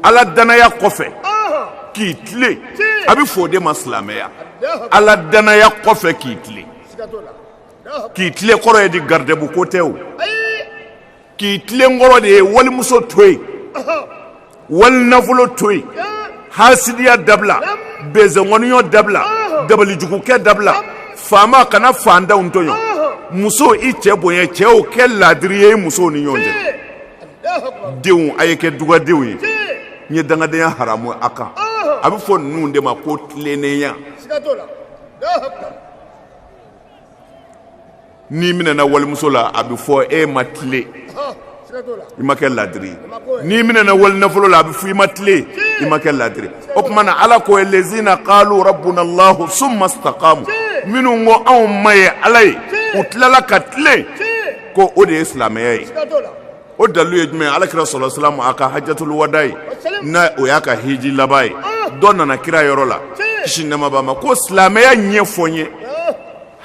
ala danaya kɔfɛ k'i tilen a bɛ fɔ o de ma silamɛya ala danaya kɔfɛ k'i tilen k'i tilen kɔrɔ ye di garidebu ko tɛ o k'i tilen kɔrɔ de ye walimuso to yen wali nafolo to yen hasidiya dabila bezɛnkɔniyɔ dabila dabalijugukɛ dabila faama kana fantanw tɔɲɔ muso i cɛ bonya cɛw kɛ laadiri ye musow ni ɲɔgɔn cɛ denw a ye kɛ dugadenw ye n ye dangadenya haramu a kan a bɛ fɔ ninnu de ma ko tilennenya n'i minɛna walimuso la a bɛ fɔ e ma tile i ma kɛ laadiri ye n'i minɛna wali nafolo la a bɛ fɔ i ma tile i ma kɛ laadiri o tuma na ala ko lezina qalu rabbuna allahu summa istaqamu minnu ko anw ma ye ala ye u tilala ka tilen ko o de ye silamɛya ye o dalilu ye jumɛn alakira sɔlɔ salamu a ka hajjatul wada ye n'a o y'a ka hiji laban ye dɔ nana kira yɔrɔ la kisi nɛma b'a ma ko silamɛya ɲɛfɔ n ye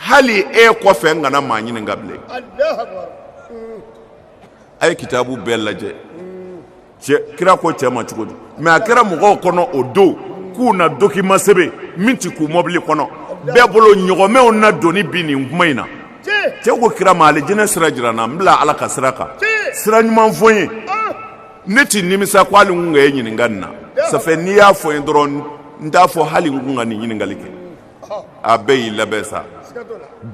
hali e kɔfɛ n kana maa ɲininka bilen a ye kitabu bɛɛ lajɛ kira ko cɛ ma cogo di mɛ a kɛra mɔgɔw kɔnɔ o don k'u na document sɛbɛn min ti k'u mɔbili kɔnɔ bɛɛ bolo ɲɔgɔnmɛw na doni bi nin kuma in na cɛ ko kira ma alijinɛ sira jira n na n bila ala ka sira kan sira ɲuman fɔ n ye ne ti nimisa ko hali n kun ka e ɲininka nin na safɛ n'i y'a fɔ n ye dɔrɔn n t'a fɔ hali n kun ka nin ɲininkali kɛ a bɛɛ y'i labɛn sa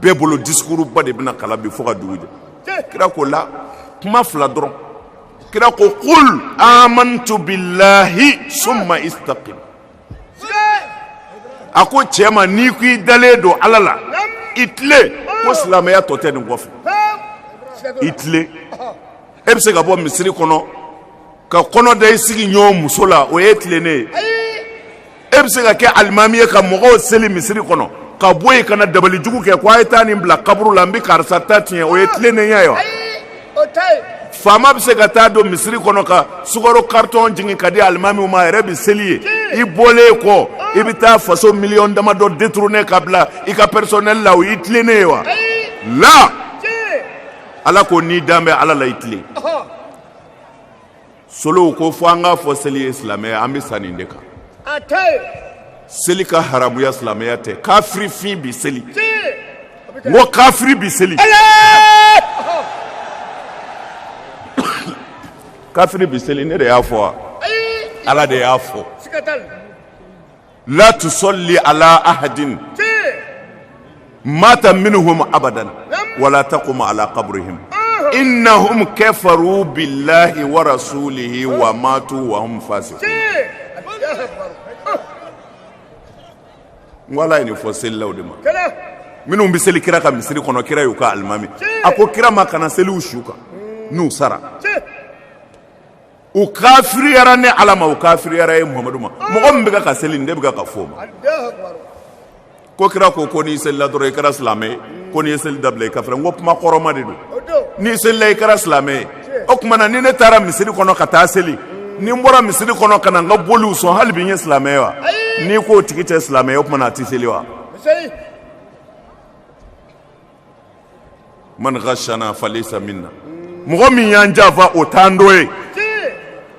bɛɛ bolo discours ba de bɛna kala bi fo ka dugu jɛ kira ko la kuma fila dɔrɔn kira ko qul amantu billahi summa istaqim a ko cɛ ma n'i ko i dalen don ala la i tilen ko silamɛya tɔ tɛ nin kɔfɛ i tilen e bɛ se ka bɔ misiri kɔnɔ ka kɔnɔ da i sigi ɲɔgɔn muso la o ye tilennen ye e bɛ se ka kɛ alimami ye ka mɔgɔw seli misiri kɔnɔ ka bɔ yen ka na dabalijugu kɛ ko a ye taa nin bila kaburu la n bɛ karisa ta tiɲɛ o ye tilennenya ye wa faama bɛ se ka taa don misiri kɔnɔ ka sukaro karitɔn jigin ka di alimamiw ma a yɛrɛ bɛ seli ye i bɔlen kɔ i bɛ taa faso miliyɔn damadɔ détourné ka bila i ka personnel la o y'i tilennen ye wa la ala ko n'i dan bɛ ala la i tilen solow ko fo an k'a fɔ seli ye silamɛya an bɛ sa nin de kan seli ka haramuya silamɛya tɛ kafiri fin bi seli n ko kafiri bi seli kafiri bi seli ne de y'a fɔ wa ala de y'a fɔ la tusalli ala ahadin mata minhum abadan wala taqum ala qabrihim innahum kafaru billahi wa rasulihi wa matu wa hum fasiqun wala ni fɔ selilaw de ma minnu bɛ seli kira ka misiri kɔnɔ kira y'u ka alimami a ko kira ma kana seliw su kan n'u sara u kafiriyara ne ala ma u kafiriyara ye muhamadu ma mɔgɔ min bɛ ka seli nin de bɛ ka fɔ ma ko kira ko n'i selila dɔrɔn i kɛra silamɛ ye ko n'i ye seli dabila i kafira n ko kuma kɔrɔma de don n'i selila i kɛra silamɛ ye o tuma na ni ne taara misiri kɔnɔ ka taa seli ni n bɔra misiri kɔnɔ ka na n ka boliw sɔn hali bi n ye silamɛ ye wa n'i k'o tigi tɛ silamɛ ye o tuma na a tɛ seli wa man ghashana falaysa minna mɔgɔ min y'an janfa o t'an dɔ ye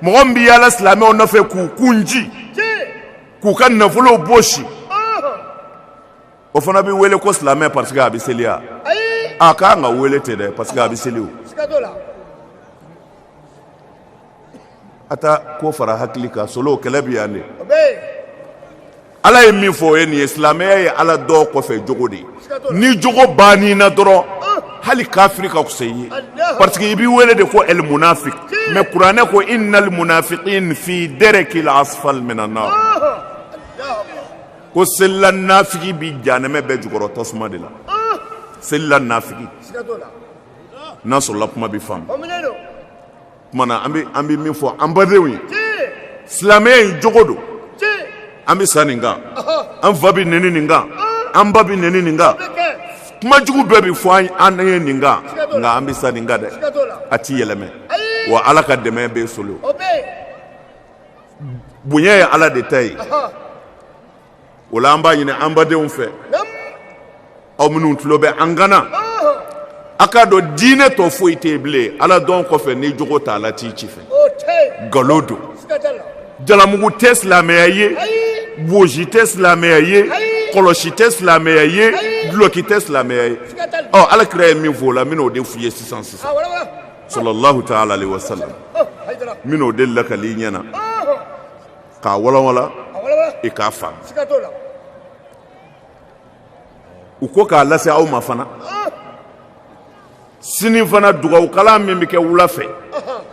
mɔgɔ min bɛ yaala silamɛw nɔfɛ k'u kunji k'u ka nafolow bɔsi o fana bɛ wele ko silamɛ parce que a bɛ seli wa a k'an ka wele ten dɛ parce que a bɛ seli o a taa ko fara hakili kan solo kɛlɛ bɛ yan de ala ye min fɔ o ye nin ye silamɛya ye ala dɔw kɔfɛ jogo de ye ni jogo banni na dɔrɔn hali kafiri ka fisa i ye parce que i b'i wele de ko el munafik mais kuranɛ ko innal munafiqin fi darakil asfal minan nar ko selila nafiki bi janɛmɛ bɛɛ jukɔrɔ tasuma de la selila nafiki n'a sɔrɔla kuma bɛ faamu kuma na an bɛ min fɔ an badenw ye silamɛya in jogo don an bɛ sa nin kan an fa bɛ nɛni nin kan an ba bɛ nɛni nin kan kuma jugu bɛɛ bɛ fɔ an ye nin kan nka an bɛ sa nin kan dɛ a ti yɛlɛmɛ wa ala ka dɛmɛ bɛ solo bonya ye ala de ta ye o la an b'a ɲini an badenw fɛ aw minnu tulo bɛ an gana aka do diinɛ tɔ foyi tɛ bilen ala dɔn kɔfɛ ni jogo t'a la t'i ci fɛ nkalon don jalamugu tɛ silamɛya ye bozi tɛ silamɛya ye kɔlɔsi tɛ silamɛya ye duloki tɛ silamɛya ye alakira ye min fɔ o la n bɛn'o de f'i ye sisan sallallahu ta'ala alayhi wa sallam n bɛn'o de lakali i ɲɛna k'a walawala i k'a faamu u ko k'a lase aw ma fana sini fana dugawu kalan min bɛ kɛ wula fɛ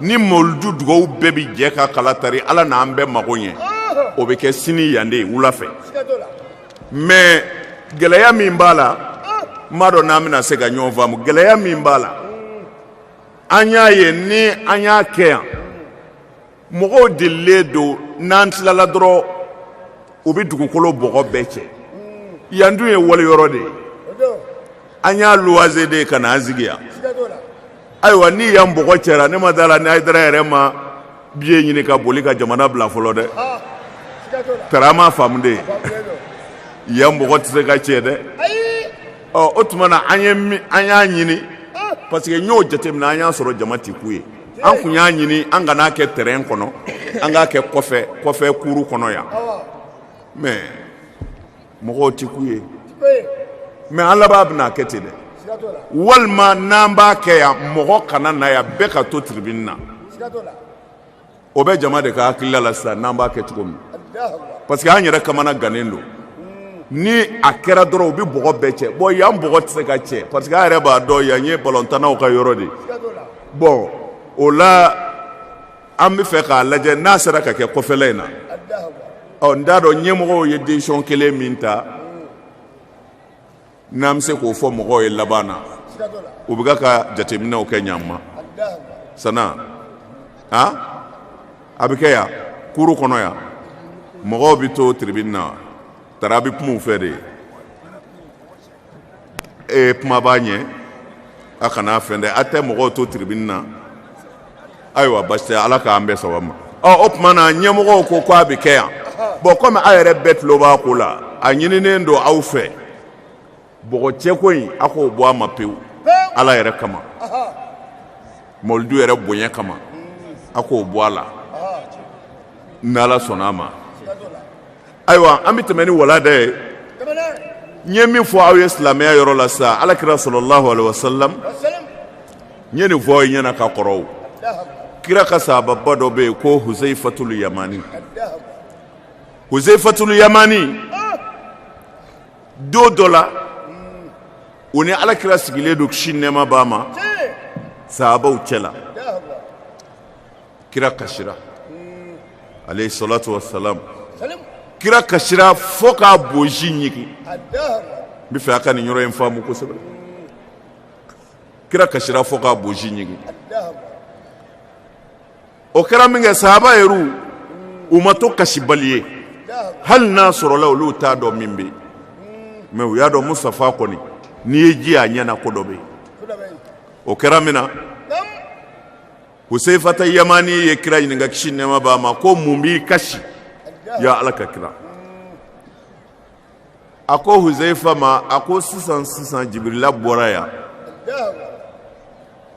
ni mawuludu dugawu bɛɛ bɛ jɛ ka kala tari ala n'an bɛɛ mago ɲɛ o bɛ kɛ sini yan de wula fɛ mais gɛlɛya min b'a la n b'a dɔn n'an bɛna se ka ɲɔgɔn faamu gɛlɛya min b'a la an y'a ye ni an y'a kɛ yan mɔgɔw delilen don n'an tilala dɔrɔn u bɛ dugukolo bɔgɔ bɛɛ cɛ yan dun ye waliyɔrɔ de ye an y'a luwaze de ka n'an sigi yan ayiwa ni yan bɔgɔ cɛra ne ma d'a la ni Hayidara yɛrɛ ma biye ɲini ka boli ka jamana bila fɔlɔ dɛ tara ma faamu de yan bɔgɔ tɛ se ka cɛ dɛ o tuma na an y'a ɲini parce que n y'o jateminɛ an y'a sɔrɔ jama tɛ ku ye an kun y'a ɲini an kana kɛ terrain kɔnɔ an k'a kɛ kɔfɛ kuru kɔnɔ yan mais mɔgɔw tɛ ku ye mais an laban bɛna kɛ ten dɛ walima n'an b'a kɛ yan mɔgɔ kana na yan bɛɛ ka to tribune na o bɛ jama de ka hakilila la sisan n'an b'a kɛ cogo min parce que an yɛrɛ kamana gannen don ni a kɛra dɔrɔn u bɛ bɔgɔ bɛɛ cɛ bon yan bɔgɔ tɛ se ka cɛ parce que an yɛrɛ b'a dɔn yan ye balontannaw ka yɔrɔ de bon o la an bɛ fɛ k'a lajɛ n'a sera ka kɛ kɔfɛla in na n t'a dɔn ɲɛmɔgɔw ye décision kelen min ta n'an bɛ se k'o fɔ mɔgɔw ye laban na u bɛ ka jateminɛw kɛ ɲan ma sana a bɛ kɛ yan kuru kɔnɔ yan mɔgɔw bɛ to tribune na tara a bɛ kuma u fɛ de kuma b'a ɲɛ a kana fɛn dɛ a tɛ mɔgɔw to tribune na ayiwa basi tɛ ala k'an bɛɛ saba ma o tuma na ɲɛmɔgɔw ko k'a bɛ kɛ yan bon komi a yɛrɛ bɛɛ tulo b'a ko la a ɲininen don aw fɛ bɔgɔ cɛko in a k'o bɔ a ma pewu ala yɛrɛ kama mawuludu yɛrɛ bonya kama a k'o bɔ a la n'ala sɔnn'a ma ayiwa an bɛ tɛmɛ ni walada ye n ye min fɔ aw ye silamɛya yɔrɔ la sa alakira sallallahu alaihi wa sallam n ye nin fɔ aw ye ɲɛna ka kɔrɔ kira ka sahababa dɔ bɛ yen ko Huzaifatul Yamani Huzaifatul Yamani don dɔ la o ni alakira sigilen don kisi nɛɛma b'a ma sahabaw cɛla kira kasira alayhi salatu wa salam kira kasira fo k'a bozi ɲigi n bɛ fɛ a ka nin yɔrɔ in faamu kosɛbɛ kira kasira fo k'a bozi ɲigi o kɛra min kɛ sahaba yɛrɛ u ma to kasibali ye hali n'a sɔrɔla olu t'a dɔn min bɛ yen mais u y'a dɔn Mustafa kɔni n'i ye ji a ɲɛna ko dɔ bɛ yen o kɛra min na Huzaifata Yamani ye kira ɲininka kisi nɛɛma b'a ma ko mun b'i kasi ya ala ka kira a ko Huzaifa ma a ko sisan Jibirila bɔra yan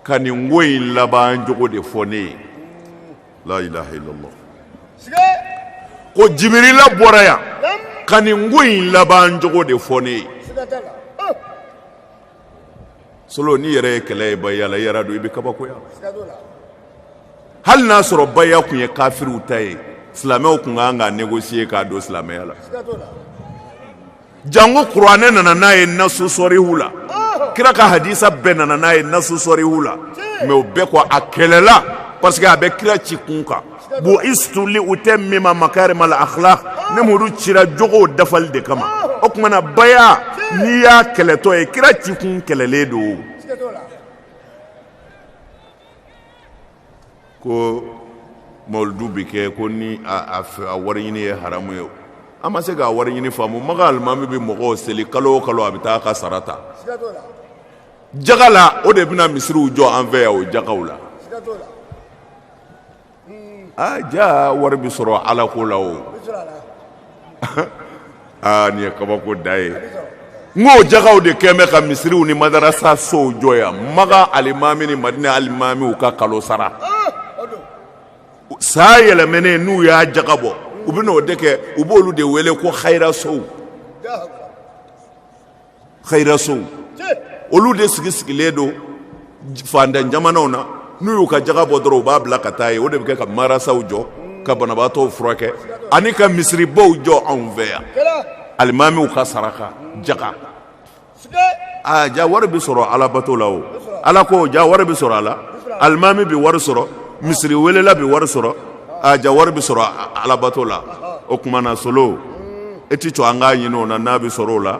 ka nin ko in laban jogo de fɔ ne ye la ilaha illallah ko Jibirila bɔra yan ka nin ko in laban jogo de fɔ ne ye solo ni yɛrɛ ye kɛlɛ ye baya la yɛrɛ don i bɛ kabakoya hali n'a sɔrɔ baya kun ye kafiriw ta ye silamɛw kun kan ka négocier k'a don silamɛya la jango kuranɛ nana n'a ye nasu sɔrihu la kira ka hadisa bɛɛ nana n'a ye nasu sɔrihu la mais o bɛɛ kɔ a kɛlɛla parce que a bɛ kira ci kun kan bo istuli utammima makarimal akhlaq ne mudu cira jogo dafali de kama o kuma na baya n'i y'a kɛlɛtɔ ye kira ci kun kɛlɛlen don ko mawuludu bɛ kɛ ko ni a wari ɲini ye haramu ye an ma se k'a wari ɲini faamu maga alimami bɛ mɔgɔw seli kalo o kalo a bɛ taa a ka sara ta jaga la o de bɛna misiriw jɔ an fɛ yan o jagaw la ja wari bɛ sɔrɔ ala ko la o nin ye kabako da ye ngo jagaw de keme ka misriw ni madarasa so joya maga alimami ni madina alimami u ka kalo sara sa yelemene nu ya jagabo ubino deke ubolu de wele ko khaira so olu de sigi ledo fanda jamana na nu yu ka jagabo doro babla kataye o de ke ka marasa ujo ka banabato furake ani ka misri bo jo envers alimami u ka saraka jaga ja wara bi soro ala bato lawo ala ko ja wara bi soro ala alimami bi wara soro misri welela bi wara soro ja wara bi soro ala bato la o kuma na solo eti to anga yino na nabi soro la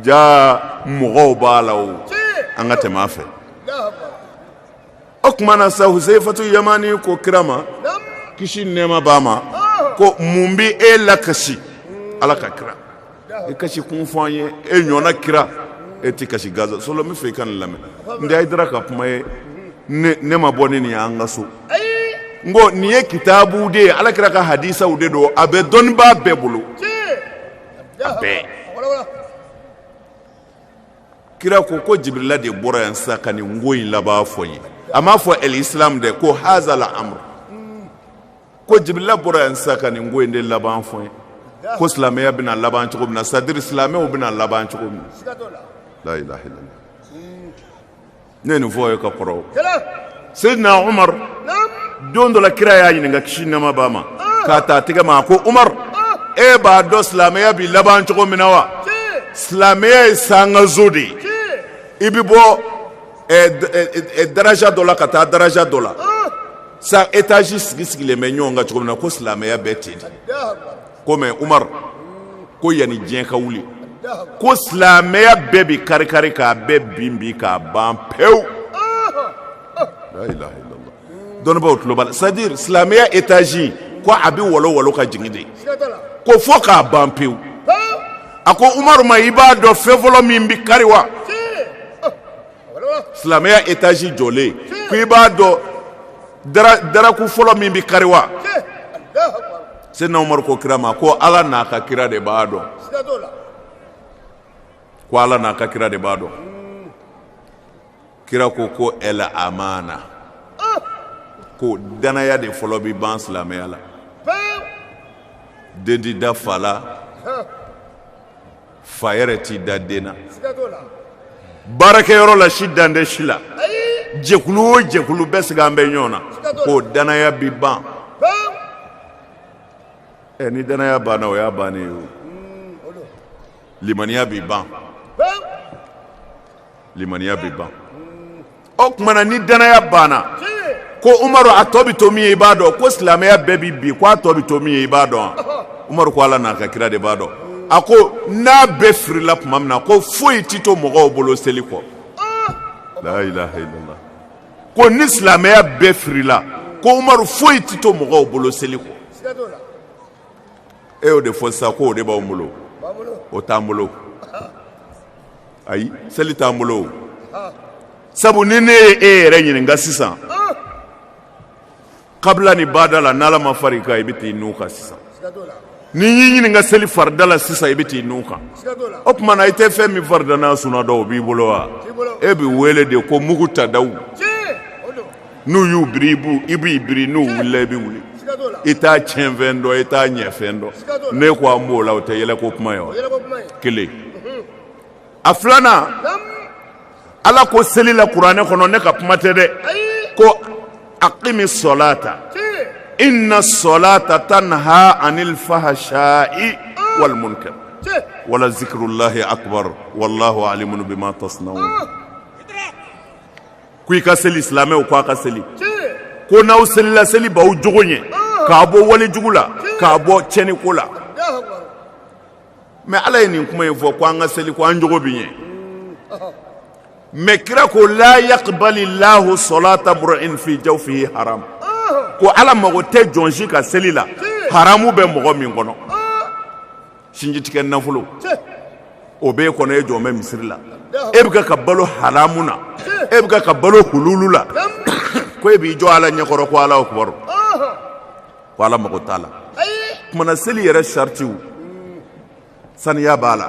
ja mugo balawo anga temafe o kuma na sa Huzaifatu Yamani ko kirama kishi nema bama ko mumbi la kashi ala ka kira e kashi kun fanye e nyona kira e ti kashi gaza solo mi fe kan lame ndi ay dara ka kuma ne ma boni ni anga so ngo ni kitabu de ala kira ka hadisa ude do abe don ba bebulu abe kira ko jibrila de bora yan sakani ngoyi laba foyi ama fo el islam de ko hazal amr ko jibrila bora yan sakani ngoyi de laba foyi ko islamiyya bina laban cogo mina sadir islamiyya bina laban cogo mina la ilaha illallah ne ni foye ka koro sayyidina umar don do la kira ya yin ga kishi na mabama ka ta tiga ma ko umar e ba do islamiyya bi laban cogo mina wa islamiyya sanga zodi ibibo daraja dola ka ta daraja dola sa étage sigi le menyo nga cogo mina ko islamiyya betidi comme Umar ko yani diɲɛ ka wuli ko silamɛya bɛɛ bi kari ka bɛɛ bimbi ka ban pewu la ilaha illallah dɔnnibaw tulo b'a la c'est-à-dire silamɛya étage ko a bi walo ka jigin de ko fo k'a ban pewu a ko Umar ma i b'a dɔn fɛn fɔlɔ min bi kari wa silamɛya étage jɔlen ko i b'a dɔn daraku fɔlɔ min bi kari wa Sayyidina Umar ko kirama ko ala n'a ka kira de b'a dɔn ko ala n'a ka kira de b'a dɔn kira ko el amana ko danaya de fɔlɔ bi ban silamɛya la den ti da fa la fa yɛrɛ ti da den na baarakɛyɔrɔ la si dan tɛ si la jɛkulu o jɛkulu bɛɛ sigi an bɛ ɲɔgɔn na ko danaya bi ban ni danaya banna o y'a bannen ye o limaniya bi ban o kumana ni danaya banna ko Umaru a tɔ bi to min ye i b'a dɔn ko silamɛya bɛɛ bi bi ko a tɔ bi to min ye i b'a dɔn Umaru ko ala n'a ka kira de b'a dɔn a ko n'a bɛɛ firila tuma min na ko foyi ti to mɔgɔw bolo seli kɔ la ilaha illallah ko ni silamɛya bɛɛ firila ko Umaru foyi ti to mɔgɔw bolo seli kɔ e o de fɔ sisan ko o de b'anw bolo o t'an bolo ayi seli t'an bolo sabu ni ne ye e yɛrɛ ɲininka sisan kabila ni bada la n'ala ma far'i kan i bɛ t'i nun kan sisan ni y'i ɲininka seli farida la sisan i bɛ t'i nun kan o tuma na i tɛ fɛn min farida n'a sunna dɔw o b'i bolo wa e bɛ wele de ko mugu tadaw n'u y'u biri i b'i biri n'u wulila i bɛ wuli i t'a tiɲɛ fɛn dɔn i t'a ɲɛ fɛn dɔn ne ko an b'o la o tɛ yɛlɛko kuma ye wa kelen a filanan ala ko seli la kuranɛ kɔnɔ ne ka kuma tɛ dɛ ko aqimi salata inna salata tanha anil fahsha'i wal munkar wala zikrullahi akbar wallahu alimun bima tasnaun ku i ka seli silamɛw ko a ka seli ko n'aw selila seli b'aw jogo ɲɛ k'a bɔ wale jugu la k'a bɔ tiɲɛni ko la mais ala ye nin kuma in fɔ ko an ka seli ko an jogo bi ɲɛ mais kira ko la yaqbali llahu salata mur'in fi jawfihi haram ko ala mago tɛ jɔnsi ka seli la haramu bɛ mɔgɔ min kɔnɔ sinjitigɛ nafolo o b'e kɔnɔ e jɔn bɛ misiri la e bɛ ka balo haramu na e bɛ ka balo hululu la ko e b'i jɔ ala ɲɛkɔrɔ ko ala akbar ko ala mago t'a la kumana seli yɛrɛ saritiw saniya b'a la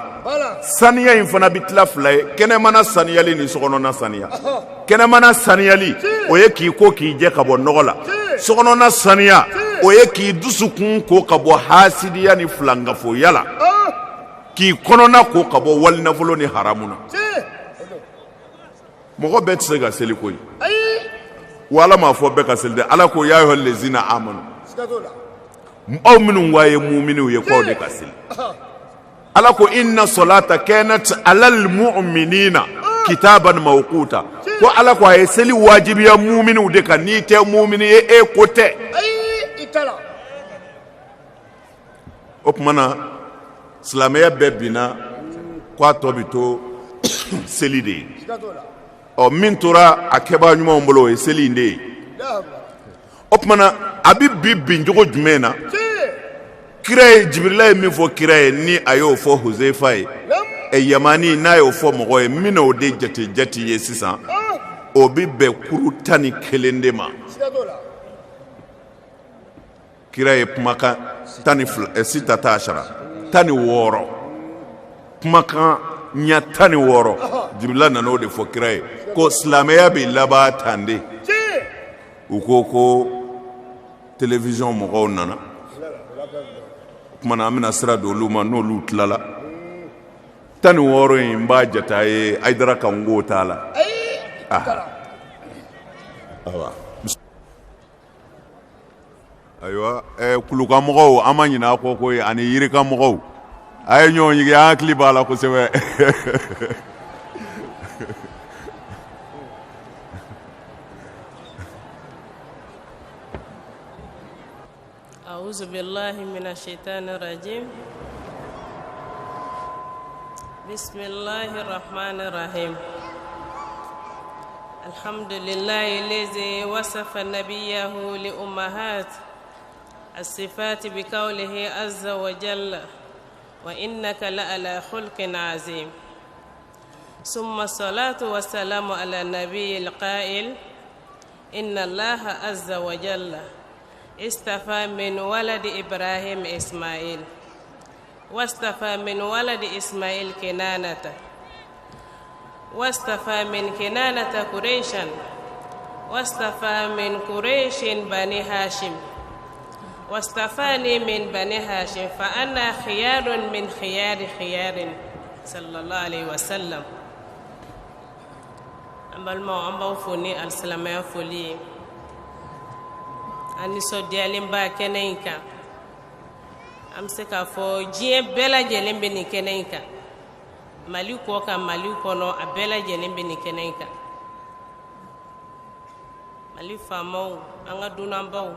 saniya in fana bɛ tila fila ye kɛnɛmana saniyali ni sokɔnɔna saniya kɛnɛmana saniyali o ye k'i ko k'i jɛ ka bɔ nɔgɔ la sokɔnɔna saniya o ye k'i dusukun ko ka bɔ hasidiya ni filangafoya la k'i kɔnɔna ko ka bɔ walinafolo ni haramu na mɔgɔ bɛɛ tɛ se ka seli koyi wa Ala m'a fɔ bɛɛ ka seli dɛ Ala ko ya ayyuhal lezina amanu aw minnu waa ye mu'miniw ye k'aw de ka seli Ala ko inna salata kanat alal mu'minina kitaban mawquta ko Ala ko a ye seli wajibiya mu'miniw de kan n'i tɛ mu'mini ye e ko tɛ o tuma na silamɛya bɛɛ binna k'a tɔ bɛ to seli de ye min tora a kɛbaa ɲumanw bolo o ye seli in de ye o tuma na a bɛ bin cogo jumɛn na kira ye Jibirila ye min fɔ kira ye ni a y'o fɔ Huzaifa ye Yamani n'a y'o fɔ mɔgɔ ye min n'o de jate ye sisan o bɛ bɛn kuru 11 de ma kira ye kumakan 16 kumakan ɲɛ 16 Jibirila nana o de fɔ kira ye ko silamɛya bɛ laban tan de u ko télévision mɔgɔw nana kumana an bɛna sira don olu ma n'olu tilala 16 in b'a jata ye Ayidara kan ko t'a la ayiwa kulukan mɔgɔw an ma ɲinɛ a kɔ koyi ani yirikan mɔgɔw a ye ɲɔgɔn yigi an hakili b'a la kosɛbɛ أعوذ بالله من الشيطان الرجيم بسم الله الرحمن الرحيم الحمد لله الذي وصف نبيه لأمهات الصفات بقوله عز وجل وإنك لعلى خلق عظيم ثم الصلاة والسلام على النبي القائل إن الله عز وجل استفى من ولد إبراهيم إسماعيل واستفى من ولد إسماعيل كنانة واستفى من كنانة قريشا واستفى من قريش بني هاشم واستفاني من بني هاشم فأنا خيار من خيار صلى الله عليه وسلم أما أمبو فوني السلام فولي ani sɔdiyalen ba kɛnɛ in kan an bɛ se k'a fɔ diɲɛ bɛɛ lajɛlen bɛ nin kɛnɛ in kan Mali kɔ kan Mali kɔnɔ a bɛɛ lajɛlen bɛ nin kɛnɛ in kan Mali faamaw an ka dunanbaw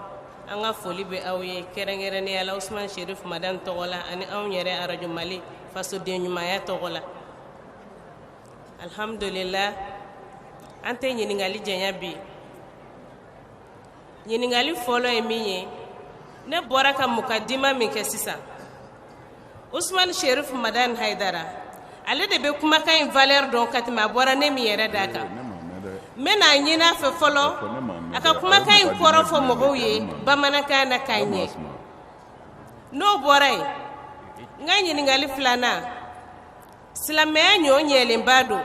an ka foli bɛ aw ye kɛrɛnkɛrɛnnenya la Usman Sherif Madani tɔgɔ la ani anw yɛrɛ Radio Mali fasoden ɲumanya tɔgɔ la alhamdulillah an tɛ ɲininkali janya bi ɲininkali fɔlɔ ye min ye ne bɔra ka mukadima min kɛ sisan Usman Sherif Madani Haidara ale de bɛ kumakan in valeur dɔn ka tɛmɛ a bɔra ne min yɛrɛ da kan n bɛna ɲini a fɛ fɔlɔ a ka kumakan in kɔrɔ fɔ mɔgɔw ye bamanankan na k'a ɲɛ n'o bɔra yen n ka ɲininkali filanan silamɛya ɲɔ ɲɛlenba don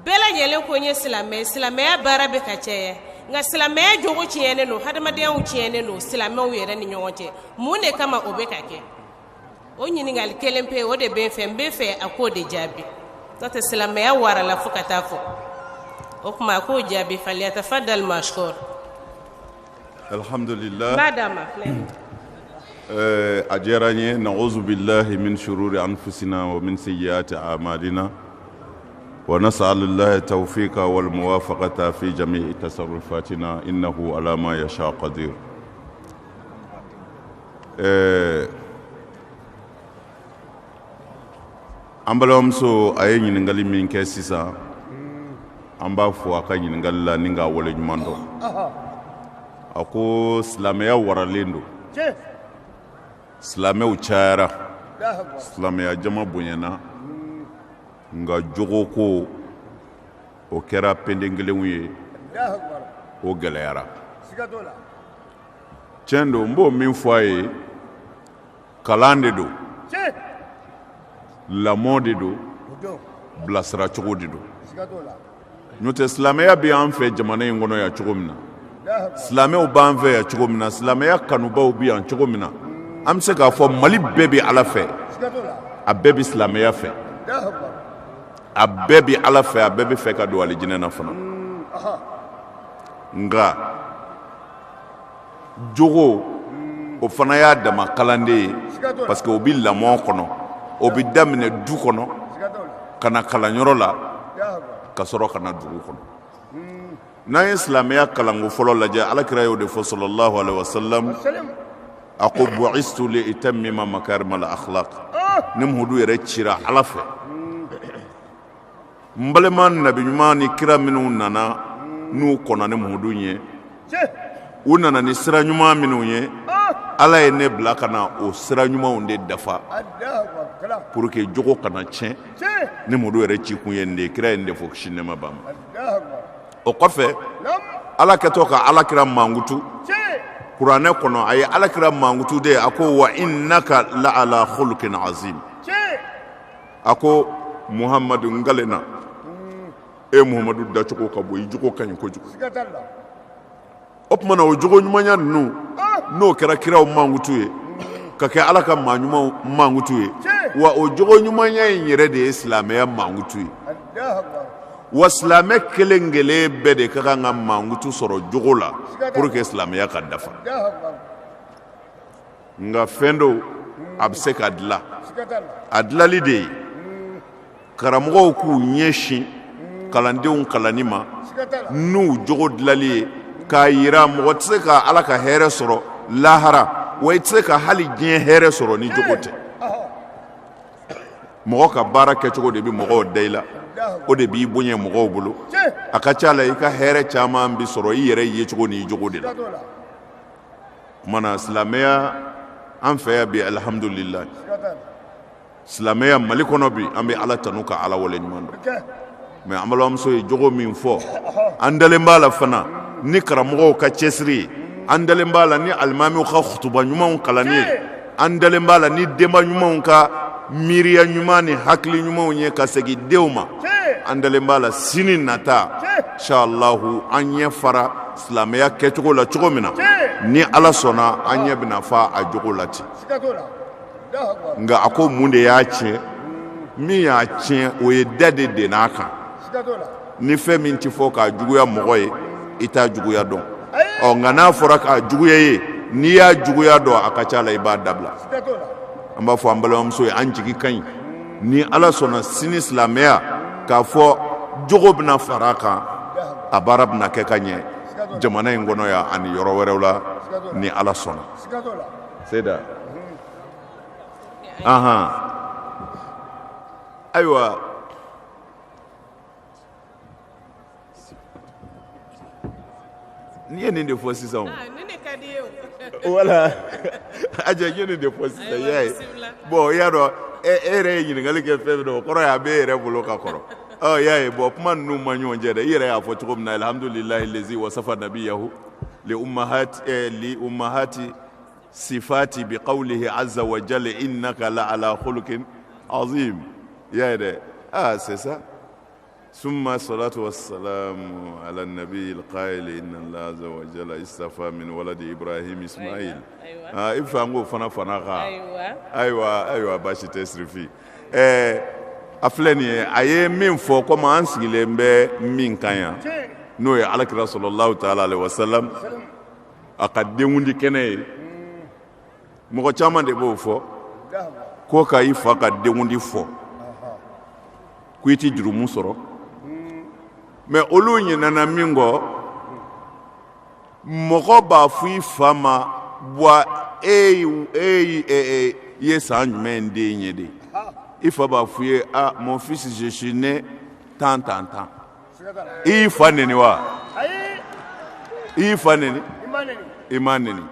bɛɛ lajɛlen ko n ye silamɛya baara bɛ ka caya nka silamɛya jogo tiɲɛnen don hadamadenyaw tiɲɛnen don silamɛw yɛrɛ ni ɲɔgɔn cɛ mun de kama o bɛ ka kɛ o ɲininkali kelen pe o de bɛ n bɛ fɛ a k'o de jaabi n'o tɛ silamɛya warala fo ka taa fɔ o kuma a k'o jaabi falyatafaddal mashkur alhamdulillah madama a diyara n ye na'uzu billahi min shururi anfusina wa min sayyiati a'malina ونسأل الله التوفيق والموافقة في جميع تصرفاتنا إنه على ما يشاء قدير an balimamuso a ye ɲininkali min kɛ sisan an b'a fɔ a ka ɲininkali la ni k'a wale ɲuman dɔn a ko silamɛya waralen don silamɛw cayara silamɛya jama bonyana nga jogo ko o kɛra penden kelenw ye o gɛlɛyara tiɲɛ don n b'o min fɔ a ye kalan de don lamɔ de don bilasira cogo de don n'o tɛ silamɛya bɛ an fɛ jamana in kɔnɔ yan cogo min na silamɛw b'an fɛ yan cogo min na silamɛya kanubaw bɛ yan cogo min na an bɛ se k'a fɔ Mali bɛɛ bɛ Ala fɛ a bɛɛ bɛ silamɛya fɛ a bɛɛ bɛ Ala fɛ a bɛɛ bɛ fɛ ka don alijinɛ na fana nka jogo o fana y'a dama kalanden ye parce que o bɛ lamɔ kɔnɔ o bɛ daminɛ du kɔnɔ ka na kalanyɔrɔ la ka sɔrɔ ka na dugu kɔnɔ n'an ye silamɛya kalanko fɔlɔ lajɛ alakira y'o de fɔ sallallahu alaihi wasallam a ko bu'istu li utammima makarimal akhlaq ne Muhamadu yɛrɛ cira Ala fɛ n balima nabi ɲuman ni kira minnu nana n'u kɔnna ni Muhamadu ye u nana ni sira ɲuman minnu ye Ala ye ne bila ka na o sira ɲumanw de dafa pour que jogo kana tiɲɛ ne Muhamadu yɛrɛ cikun ye nin de kira ye nin de fɔ kisi nɛɛma b'a ma o kɔfɛ Ala kɛtɔ ka alakira mankutu kuranɛ kɔnɔ a ye alakira mankutu de a ko wa innaka la ala khuluqin azim a ko Muhamadu ngalena e Muhamadu dacogo ka bon i jogo ka ɲi kojugu o tuma na o jogo ɲumanya ninnu n'o kɛra kiraw mankutu ye ka kɛ Ala ka maa ɲumanw mankutu ye wa o jogo ɲumanya in yɛrɛ de ye silamɛya mankutu ye wa silamɛ kelen kelen bɛɛ de ka kan ka mankutu sɔrɔ jogo la pour que silamɛya ka dafa nka fɛn dɔw a bɛ se ka dilan a dilali de ye karamɔgɔw k'u ɲɛsin kalandenw kalanni ma n'u jogo dilali ye k'a yira mɔgɔ tɛ se ka Ala ka hɛrɛ sɔrɔ lahara wa i tɛ se ka hali diɲɛ hɛrɛ sɔrɔ ni jogo tɛ mɔgɔ ka baara kɛcogo de bɛ mɔgɔw da i la o de b'i bonya mɔgɔw bolo a ka ca la i ka hɛrɛ caman bi sɔrɔ i yɛrɛ ye cogo ni jogo de la mana silamɛya an fɛ yan bi alhamdulillah silamɛya Mali kɔnɔ bi an bɛ Ala tanu ka Ala wale ɲuman dɔn mais an balimamuso ye jogo min fɔ an dalen b'a la fana ni karamɔgɔw ka cɛsiri ye an dalen b'a la ni alimamiw ka khutuba ɲumanw kalanni ye an dalen b'a la ni denba ɲumanw ka miiriya ɲuman ni hakili ɲumanw ye ka segin denw ma an dalen b'a la sini nata inshallahu an ɲɛ fara silamɛya kɛcogo la cogo min na ni Ala sɔnna an ɲɛ bɛna fa a jogo la ten nka a ko mun de y'a tiɲɛ min y'a tiɲɛ o ye da de denn'a kan ni fɛn min tɛ fɔ k'a juguya mɔgɔ ye i t'a juguya dɔn nka n'a fɔra k'a juguya ye n'i y'a juguya dɔn a ka ca la i b'a dabila an b'a fɔ an balimamuso ye an jigi ka ɲi ni Ala sɔnna sini silamɛya k'a fɔ jogo bɛna fara a kan a baara bɛna kɛ ka ɲɛ jamana in kɔnɔ yan ani yɔrɔ wɛrɛw la ni Ala sɔnna Seyida ayiwa n'i ye nin de fɔ sisan wala aja n ye nin de fɔ sisan i y'a ye bon i y'a dɔn e yɛrɛ ye ɲininkali kɛ fɛn dɔ o kɔrɔ ye a b'e yɛrɛ bolo ka kɔrɔ i y'a ye bon kuma ninnu ma ɲɔgɔn cɛ dɛ i yɛrɛ y'a fɔ cogo min na alhamdulilahi lezi wasafa nabiyahu li ummahati sifati bi qawlihi azza wa jalla innaka la ala khuluqin azim i y'a ye dɛ c'est ça ثم الصلاة والسلام على النبي القائل إن الله عز وجل استفى من ولد إبراهيم إسماعيل إفهموا فنا أيوة باشي تسرفي afilɛni a ye min fɔ komi an sigilen bɛ min kan yan n'o ye alakira sallallahu ta'ala alaihi wasallam a ka denkundi kɛnɛ ye mɔgɔ caman de b'o fɔ ko ka i fa ka denkundi fɔ ko i ti jurumu sɔrɔ mais olu ɲinana min kɔ mɔgɔ b'a fɔ i fa ma wa e ye san jumɛn den ye de i fa b'a fɔ ye mon fils je suis né tant i fa neni wa i fa neni i ma neni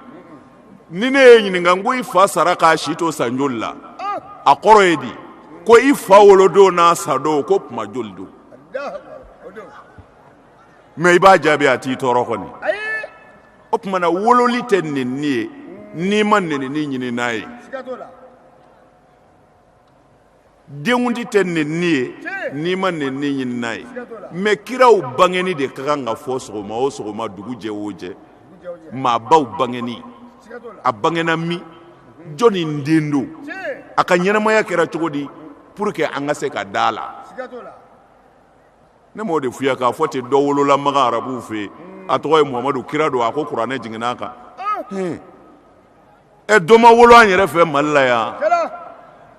ni ne ye ɲininka n ko i fa sara k'a si to san joli la a kɔrɔ ye di ko i fa wolodon n'a sadon ko kuma joli don mais i b'a jaabi a t'i tɔɔrɔ kɔni o tuma na wololi tɛ neni ye n'i ma nenini ɲini n'a ye dengundi tɛ nenni ye n'i ma nenni ɲini n'a ye mais kiraw bangeni de ka kan ka fɔ sɔgɔma o sɔgɔma dugu jɛ o jɛ maabaw bangeni a bangena min jɔnni den don a ka ɲɛnamaya kɛra cogo di pour que an ka se ka da la ne m'o de f'i ye k'a fɔ ten dɔ wolola maga arabuw fɛ yen a tɔgɔ ye muhamadu kira don a ko kuranɛ jiginna a kan dɔ ma wolo an yɛrɛ fɛ mali la yan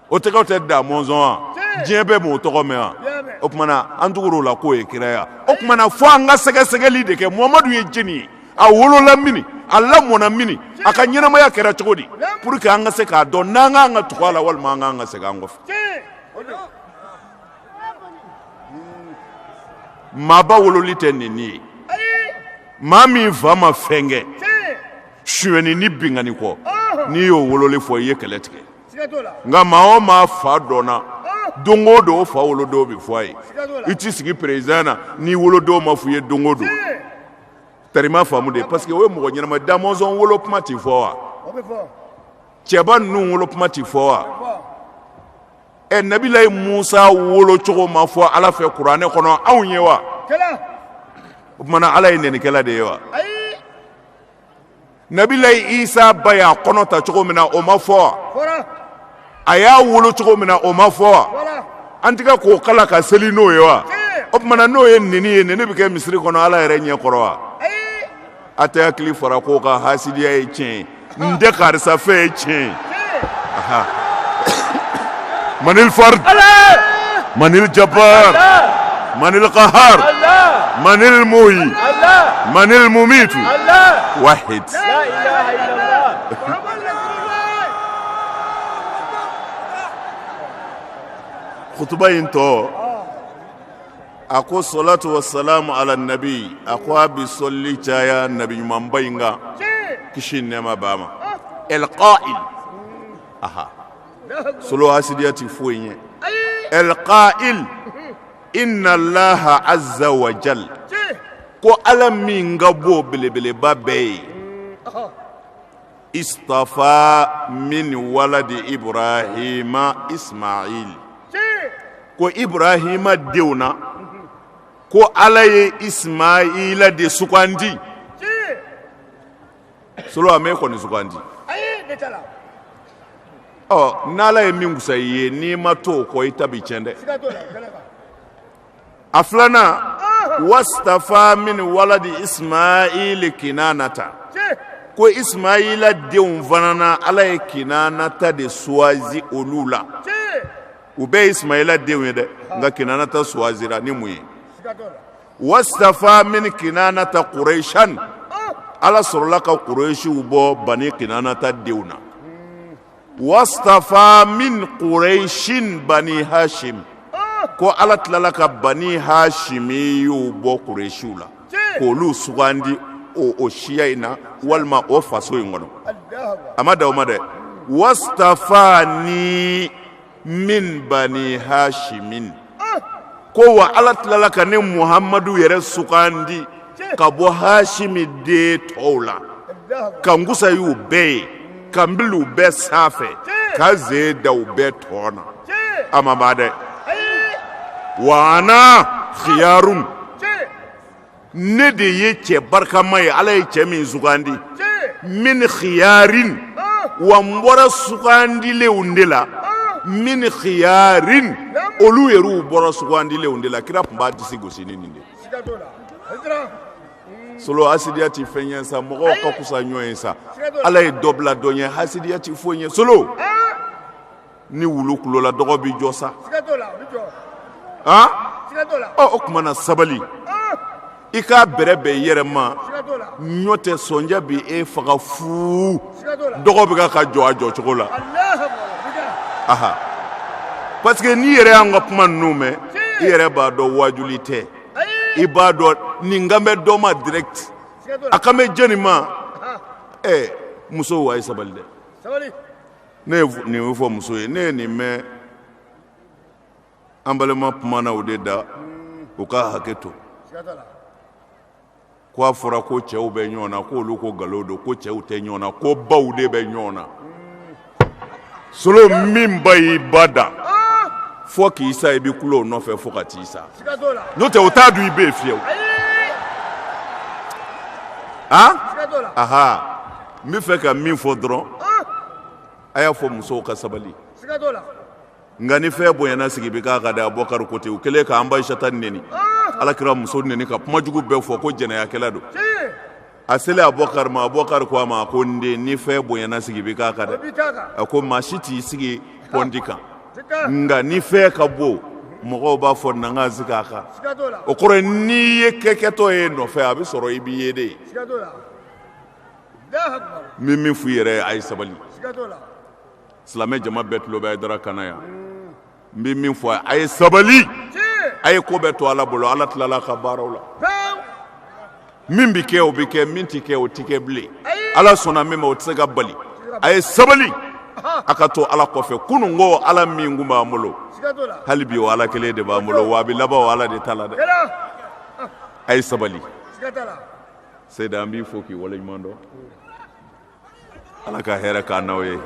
o tɛgɛw tɛ da mɔnzɔn wa diɲɛ bɛɛ m'o tɔgɔ mɛn wa o tumana an tugura la k'o ye kira ya o tumana fo an ka sɛgɛsɛgɛli de kɛ muhamadu ye jeni ye a wolola mini a lamɔna mini a ka ɲɛnamaya kɛra cogo di pour que an ka se k'a dɔn n'an k'an ka tugu a la walima an k'an ka segin an kɔfɛ maaba wololi tɛ nenni ye maa min fa ma fɛn kɛ suyɛni ni bingani kɔ n'i y'o wololi fɔ i ye kɛlɛ tigɛ nka maa o maa fa dɔnna don o don o fa wolodon bɛ fɔ a ye i t'i sigi président na n'i wolodon ma fɔ i ye don o don tarima faamu de parce que o ye mɔgɔ ɲɛnama damɔzɔn wolo kuma t'i fɔ wa cɛba ninnu wolo kuma t'i fɔ wa nabilayi musa wolo cogo ma fɔ ala fɛ kuranɛ kɔnɔ anw ye wa o tumana ala ye nɛnikɛla de ye wa nabilayi isa ba y'a kɔnɔ ta cogo min na o ma fɔ wa a y'a wolo cogo min na o ma fɔ wa an tɛ ka k'o kala ka seli n'o ye wa o tumana n'o ye neni ye neni bɛ kɛ misiri kɔnɔ ala yɛrɛ ɲɛ kɔrɔ wa a tɛ hakili fara k'o ka hasidiya ye tiɲɛ n tɛ karisa fɛ ye tiɲɛ من الفرد من الجبار من القهار من المحيي من المميت واحد لا اله الا الله خطبه انتو اكو الصلاه والسلام على النبي اكو ابي صلي جايا النبي من بينغا كشين نما باما القائل سلو هاسدياتي فويني القائل إن الله عز وجل كو ألم من غبو بلي بابي اصطفى من ولد إبراهيم إسماعيل كو إبراهيم ديونا كو علي إسماعيل دي سكواندي سلو أميكو ني سكواندي n'ala ye min kusa ye n'i ma to kɔ i ta bi tiɲɛ dɛ a filanan wastafa min waladi ismaili kinanata ko ismaila denw fana na ala ye kinanata de suwazi olu la u bɛɛ ye ismaila denw ye dɛ nka kinanata suwazira ni mun ye wastafa min kinanata quraishan ala sɔrɔla ka quraishiw bɔ bani kinanata denw na wastafa min quraishin bani hashim ko ala tilala ka bani hashimi y'u bɔ quraishiw la k'olu sugandi o siya in na walima o faso in kɔnɔ a ma da o ma dɛ wastafani min bani hashimin ko wa ala tilala ka ne muhamadu yɛrɛ sugandi ka bɔ hashimi den tɔw la ka n kusa y'u bɛɛ ye ka n bila u bɛɛ sanfɛ ka ze da u bɛɛ tɔ na a ma ba dɛ wa ana khiyarun ne de ye cɛ barikama ye ala ye cɛ min sugandi min khiyarin wa n bɔra sugandilenw de la min khiyarin olu yɛrɛw bɔra sugandilenw de la kira tun b'a disi gosi ni nin de solo hasidiya ti fɛn ye sa mɔgɔw ka kusa ɲɔgɔn ye sa ala ye dɔ bila dɔ ɲɛ hasidiya ti foyi ye solo ni wulu kulola dɔgɔ bi jɔ sa o tuma na sabali i k'a bɛrɛ bɛn i yɛrɛ ma ɲɔ tɛ sɔnja bi e faga fuu dɔgɔ bɛ ka jɔ a jɔ cogo la parce que n'i yɛrɛ y'an ka kuma ninnu mɛn i yɛrɛ b'a dɔn wajuli tɛ i b'a dɔn nin kan bɛ dɔ ma direct a kan bɛ jɔnni ma musow a ye sabali dɛ ne ye nin fɔ muso ye ne ye nin mɛn an balima kuma na o de da u ka hakɛ to ko a fɔra ko cɛw bɛ ɲɔgɔn na ko olu ko nkalon don ko cɛw tɛ ɲɔgɔn na ko baw de bɛ ɲɔgɔn na solo min ba y'i ba da fo k'i sa i b'i kulo nɔfɛ fo ka t'i sa n'o tɛ o t'a dun i bɛ yen fiyewu aha n bɛ fɛ ka min fɔ dɔrɔn a y'a fɔ musow ka sabali nka ni fɛn bonyana sigi bi k'a ka da Abubakar ko ten u kɛlen ka Aisata neni Alakira muso neni ka kumajugu bɛɛ fɔ ko jɛnɛyakɛla don a selen Abubakar ma Abubakar ko a ma ko n den ni fɛn bonyana sigi bi k'a ka dɛ a ko maa si t'i sigi pɔndi kan nka ni fɛn ka bɔ mɔgɔw b'a fɔ na n ka sigi a kan o kɔrɔ ye n'i ye kɛkɛtɔ ye nɔfɛ a bɛ sɔrɔ i b'i ye de n bɛ min f'u yɛrɛ ye a ye sabali silamɛ jama bɛɛ tulo bɛ Haidara Kana yan n bɛ min fɔ a ye sabali a ye ko bɛɛ to Ala bolo Ala tilala a ka baaraw la min bɛ kɛ o bɛ kɛ min tɛ kɛ o tɛ kɛ bilen Ala sɔnna min ma o tɛ se ka bali a ye sabali a ka to Ala kɔfɛ kunun ko Ala min kun b'an bolo hali bi o Ala kelen de b'an bolo wa a bɛ laban o Ala de ta la dɛ a ye sabali Seyida an b'i fo k'i waleɲuman dɔn Ala ka hɛrɛ k'an n'aw ye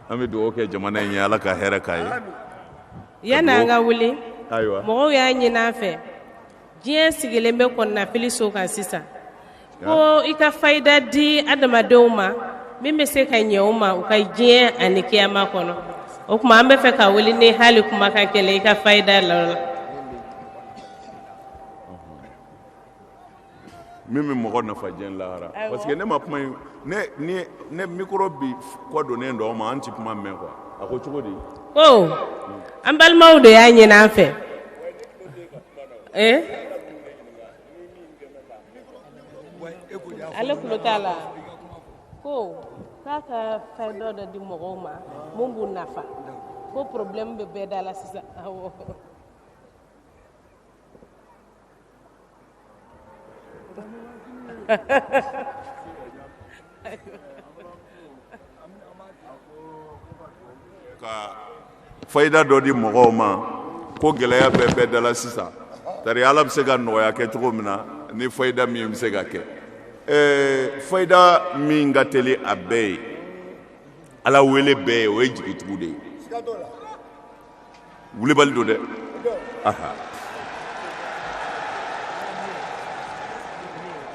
an bɛ dugawu kɛ jamana in ye Ala ka hɛrɛ k'a ye yan'an ka wuli mɔgɔw y'a ɲini an fɛ diɲɛ sigilen bɛ kɔnɔnafili so kan sisan ko i ka fayida di adamadenw ma min bɛ se ka ɲɛ u ma u ka diɲɛ ani kiyama kɔnɔ o tuma an bɛ fɛ ka wuli ni hali kuma ka kɛlɛ i ka fayida la min bɛ mɔgɔ nafa diɲɛ lahara parce que ne ma kuma in ne micro bi kɔ donnen dɔ ma an tɛ kuma mɛn quoi a ko cogo di ko an balimaw de y'a ɲini an fɛ ale tulo t'a la ko k'a ka fɛn dɔ di mɔgɔw ma mun b'u nafa ko problème bɛ bɛɛ da la sisan awɔ ka fayida dɔ di mɔgɔw ma ko gɛlɛya bɛɛ bɛɛ da la sisan tari Ala bɛ se ka nɔgɔya kɛ cogo min na ni fayida min bɛ se ka kɛ fayida min ka teli a bɛɛ ye Ala wele bɛɛ ye o ye jigitigiw de ye wulibali don dɛ aha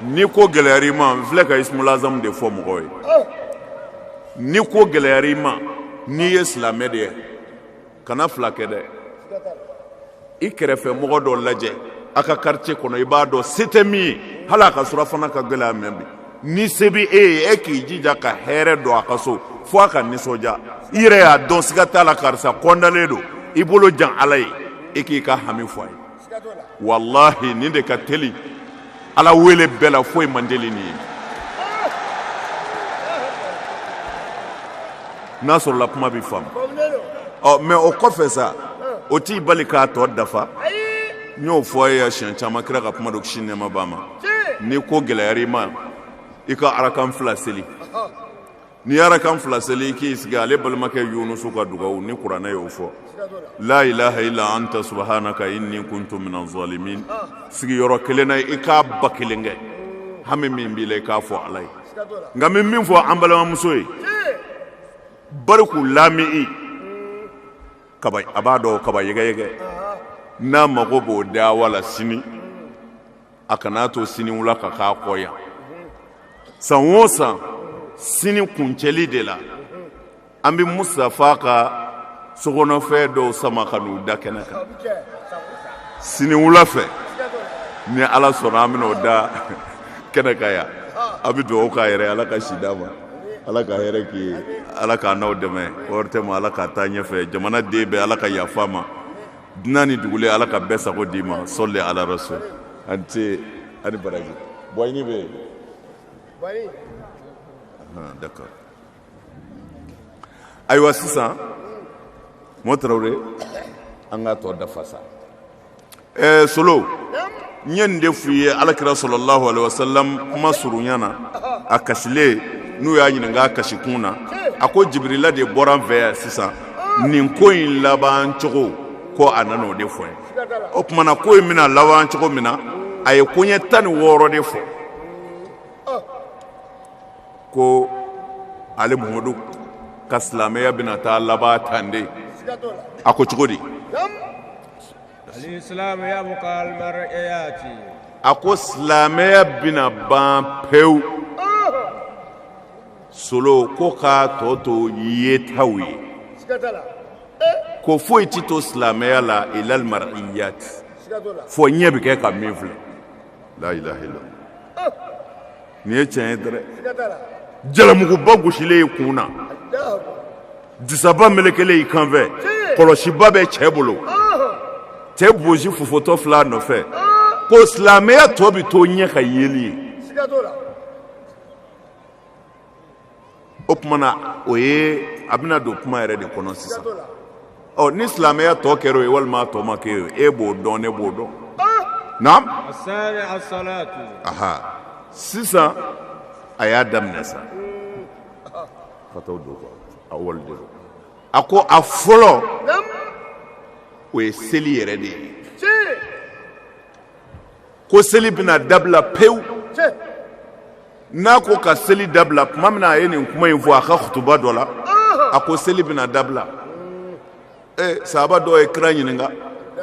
ni ko gɛlɛyara i ma n filɛ ka Ismul Azam de fɔ mɔgɔw ye ni ko gɛlɛyara i ma n'i ye silamɛ de ye kana fila kɛ dɛ i kɛrɛfɛ mɔgɔ dɔ lajɛ a ka quartier kɔnɔ i b'a dɔn se tɛ min ye hali a ka surafana ka gɛlɛ a mɛn bi ni se bɛ e ye e k'i jija ka hɛrɛ don a ka so fo a ka nisɔndiya i yɛrɛ y'a dɔn siga t'a la karisa kɔndalen don i bolo jan Ala ye e k'i ka hami fɔ a ye walahi nin de ka teli Ala wele bɛɛ la foyi man deli nin ye n'a sɔrɔla kuma bɛ faamu mais o kɔfɛ sa o t'i bali k'a tɔ dafa n y'o fɔ e ye siɲɛ caman kira ka kuma dɔ kisi nɛɛma b'a ma ni ko gɛlɛyara i ma i ka arakan fila seli n'i ye arakan fila seli i k'i sigi ale balimakɛ Yunusu ka dugawu ni kuranɛ y'o fɔ la ilaha illa anta subhanaka inni kuntu minaz zalimin sigiyɔrɔ kelen na i k'a ba kelen kɛ hami min b'i la i k'a fɔ Ala ye nka n bɛ min fɔ an balimamuso ye bari k'u laami i kaba a b'a dɔn kaba yɛgɛyɛgɛ n'a mago b'o dawa la sini a kana to sini wula ka k'a kɔ yan san o san sini kuncɛli de la an bɛ Mustafa ka sokɔnɔfɛn dɔw sama ka n'u da kɛnɛ kan sini wula fɛ ni Ala sɔnna an bɛn'o da kɛnɛ kan yan a bɛ dugawu k'a yɛrɛ Ala ka si d'a ma Ala ka hɛrɛ k'i ye Ala k'a n'aw dɛmɛ o tɛ ma Ala k'a taa ɲɛfɛ jamana den bɛɛ Ala ka yafa ma dunan ni dugule Ala ka bɛɛ sago d'i ma sɔli ala rasul an tɛ ani baraji bɔɲi bɛ yen d'accord ayiwa sisan mo Tarawele an ka tɔ dafa sa Solo n ye nin de f'u ye Alakira sallallahu alaihi wasallam kuma surunya na a kasilen n'u y'a ɲininka a kasikun na a ko Jibirila de bɔra an fɛ yan sisan nin ko in laban cogo ko a nana o de fɔ ye o tumana ko in bɛna laban cogo min na a ye koɲɛ 16 de fɔ ko ale Muhamadu ka silamɛya bɛna taa laban tan de a ko cogo di الإسلام يبقى المرئيات a ko silamɛya bɛna ban pewu solo ko k'a tɔ to yetaw ye ko foyi tɛ to silamɛya la ilal mar'iyat fo ɲɛ bɛ kɛ ka min filɛ la ilaha illallah nin ye tiɲɛ ye dɛrɛ jalamuguba gosilen i kun na disaba melekelen i kan fɛ kɔlɔsiba bɛ cɛ bolo cɛ bosi fofotɔ fila nɔfɛ ko silamɛya tɔ bɛ to ɲɛ ka yeli ye o tuma na o ye a bɛna don kuma yɛrɛ de kɔnɔ sisan ni silamɛya tɔ kɛra o ye walima a tɔ ma kɛ o ye e b'o dɔn ne b'o dɔn naam aha sisan a y'a daminɛ sa ka t'o don a wale a ko a fɔlɔ o ye seli yɛrɛ de ye ko seli bɛna dabila pewu n'a ko ka seli dabila tuma min na a ye nin kuma in fɔ a ka kutuba dɔ la a ko seli bɛna dabila sahaba dɔw ye kira ɲininka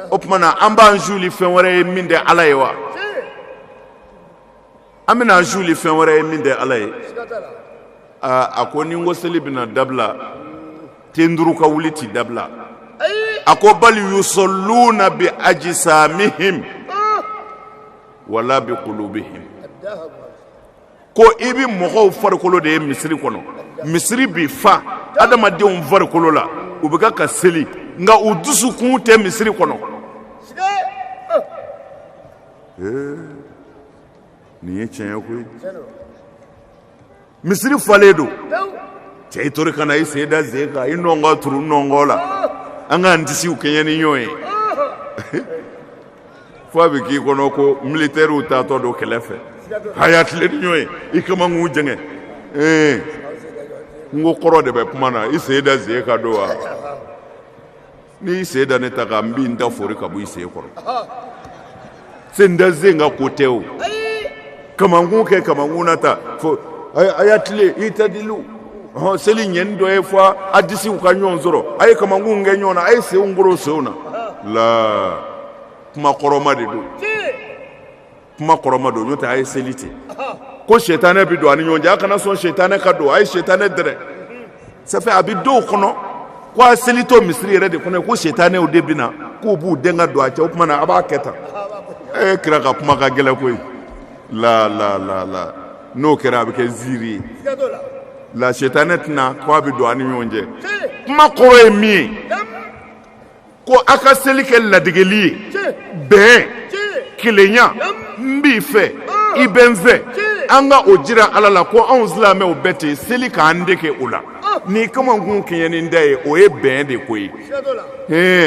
o tuma na an b'an juli fɛn wɛrɛ ye min tɛ ala ye wa an bɛna juli fɛn wɛrɛ ye min tɛ ala ye a ko ni n ko seli bɛna dabila ten duuru ka wuli ti dabila a ko bali yusalluna bi ajsamihim wala bi qulubihim ko i bi mɔgɔw farikolo de ye misiri kɔnɔ misiri bi fa adamadenw farikolo la u bɛ ka seli nka u dusukun tɛ misiri kɔnɔ nin ye tiɲɛ ye koyi misiri falen don cɛ i tori ka na i sen da sen kan i nɔngɔ turu nɔngɔ la an k'an disiw kɛɲɛ ni ɲɔgɔn ye fo a bɛ k'i kɔnɔ ko militɛriw taatɔ don kɛlɛ fɛ a y'a tile ni ɲɔgɔn ye i kama k'u jɛngɛ n ko kɔrɔ de bɛ kuma na i sen da sen kan don wa ni i sen da ne ta kan n b'i n ta fori ka bɔ i sen kɔrɔ sen da sen ka ko tɛ o kamankun kɛ kamankun na ta fo a y'a tile i ta diliw seli ɲɛni dɔ ye fo a disiw ka ɲɔgɔn sɔrɔ a ye kamankun kɛ ɲɔgɔn na a ye senw kɔrɔ senw na la kuma kɔrɔma de don kuma kɔrɔma don n'o tɛ a ye seli ten ko setanɛ bɛ don a ni ɲɔgɔn cɛ a kana sɔn setanɛ ka don a ye setanɛ dɛrɛ ça fait a bɛ dɔw kɔnɔ ko a seli to misiri yɛrɛ de kɔnɔ ko setanɛw de bɛ na k'u b'u den ka don a cɛ o tuma na a b'a kɛ tan kira ka kuma ka gɛlɛn koyi la n'o kɛra a bɛ kɛ ziiri ye la setanɛ tɛna ko a bɛ don a ni ɲɔgɔn cɛ kuma kɔrɔ ye min ye ko a ka seli kɛ ladegeli ye bɛn kelenya n b'i fɛ i bɛ n fɛ an ka o jira ala la ko anw silamɛw bɛɛ ten seli k'an dege o la ni kamankun kɛɲɛni da ye o ye bɛn de ko ye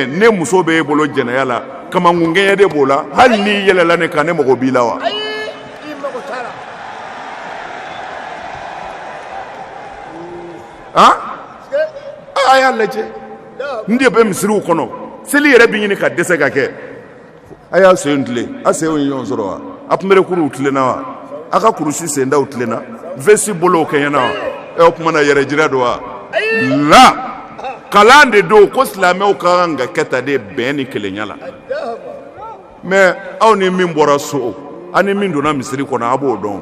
ne muso bɛ e bolo jɛnɛya la kamankun kɛɲɛ de b'o la hali n'i yɛlɛla ne kan ne mago b'i la wa a y'a lajɛ n de bɛ misiriw kɔnɔ seli yɛrɛ bɛ ɲini ka dɛsɛ ka kɛ a y'a sen tilen a senw ye ɲɔgɔn sɔrɔ wa a kunbɛrɛkuruw tilenna wa a ka kurusi sendaw tilenna vɛsi bolow kɛɲɛna wa o tuma na yɛrɛ jira don wa la kalan de don ko silamɛw ka kan ka kɛ tan de bɛn ni kelenya la mais aw ni min bɔra so ani min donna misiri kɔnɔ a b'o dɔn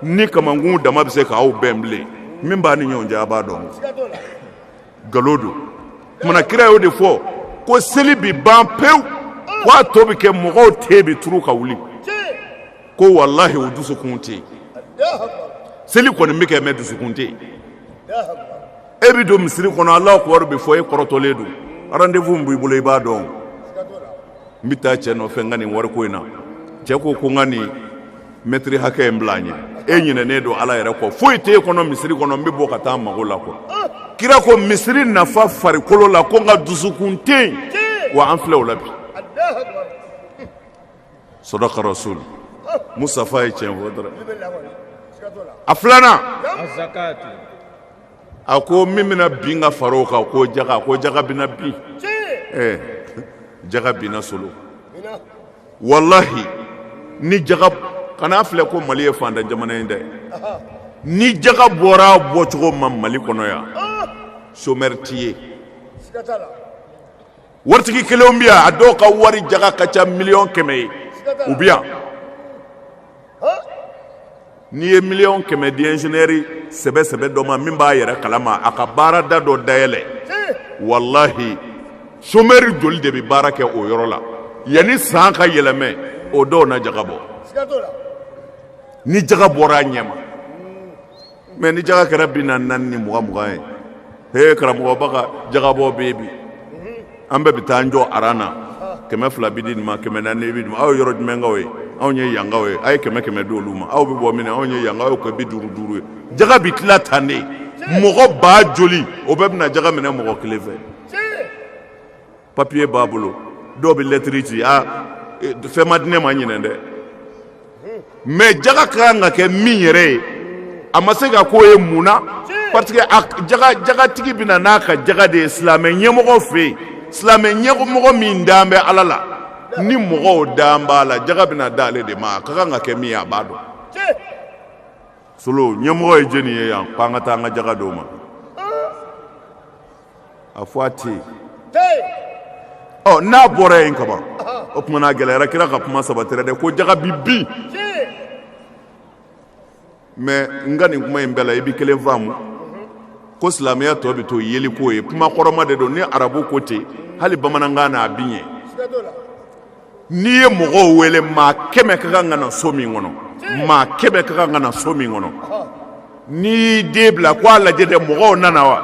ni kamankun dama bɛ se k'aw bɛn bilen min b'a ni ɲɔgɔn cɛ a b'a dɔn nkalon don kumana kira y'o de fɔ ko seli bi ban pewu ko a tɔ bɛ kɛ mɔgɔw tɛ bi turu ka wuli ko walahi o dusukun tɛ yen seli kɔni bɛ kɛ mɛ dusukun tɛ yen e bɛ don misiri kɔnɔ Alahu akibaru bɛ fɔ e kɔrɔtɔlen don rendez-vous min b'i bolo i b'a dɔn n bɛ taa cɛ nɔfɛ n ka nin wariko in na cɛ ko ko n ka nin mɛtiri hakɛ in bila an ɲɛ e ɲinɛnen don ala yɛrɛ kɔ foyi tɛ e kɔnɔ misiri kɔnɔ n bɛ bɔ ka taa n mago la kɔ kira ko misiri nafa farikolo la ko n ka dusukun tɛ yen wa an filɛ o la bi sadaka rasul Mustafa ye tiɲɛ fɔ dɔrɔn a filanan a ko min bɛna bin ka fara o kan ko jaga bɛna bin jaga binna solo wallahi ni jaga kana filɛ ko Mali ye fantan jamana in dɛ ni jaga bɔra bɔcogo ma Mali kɔnɔ yan chômeur t'i ye wartigi kelenw biya a dɔw ka wari jaga ka ca miliyɔn 100 ye u biya n'i ye miliyɔn 100 di ingénieur sɛbɛ dɔ ma min b'a yɛrɛ kalama a ka baarada dɔ dayɛlɛ wallahi chômeur joli de bɛ baara kɛ o yɔrɔ la yanni san ka yɛlɛmɛ o dɔw na jaga bɔ ni jaga bɔra a ɲɛma mais ni jaga kɛra 40 ni 20 ye karamɔgɔba ka jagabɔ bɛ bi an bɛɛ bɛ taa an jɔ arana 200 bi di nin ma 400 bi di ma aw ye yɔrɔ jumɛnkaw ye anw ye yankaw ye a ye 100 di olu ma aw bɛ bɔ min na anw ye yankaw ye ko 50 ye jaga bɛ tila tan de mɔgɔ ba joli o bɛɛ bɛna jaga minɛ mɔgɔ kelen fɛ papier b'a bolo dɔw bɛ lettre ci fɛn ma di ne ma ɲinɛ dɛ mais jaga ka kan ka kɛ min yɛrɛ ye a ma se ka k'o ye mun na parce que jagatigi bɛna n'a ka jaga de ye silamɛ ɲɛmɔgɔ fɛ yen silamɛ ɲɛmɔgɔ min dan bɛ ala la ni mɔgɔw dan b'a la jaga bɛna d'ale de ma a ka kan ka kɛ min ye a b'a dɔn solo ɲɛmɔgɔ ye jeni ye yan k'an ka taa an ka jaga d'o ma a fɔ a tɛ yen n'a bɔra yen kaban o tuma na gɛlɛyara kira ka kuma sabatira dɛ ko jaga bi bin mais n ka nin kuma in bɛɛ la i bɛ kelen faamu ko silamɛya tɔ bɛ to yeli ko ye kuma kɔrɔma de don ni arabu ko ten hali bamanankan na a bi ɲɛ n'i ye mɔgɔw wele maa 100 ka kan ka na so min kɔnɔ maa 100 ka kan ka na so min kɔnɔ n'i y'i den bila ko a lajɛ dɛ mɔgɔw nana wa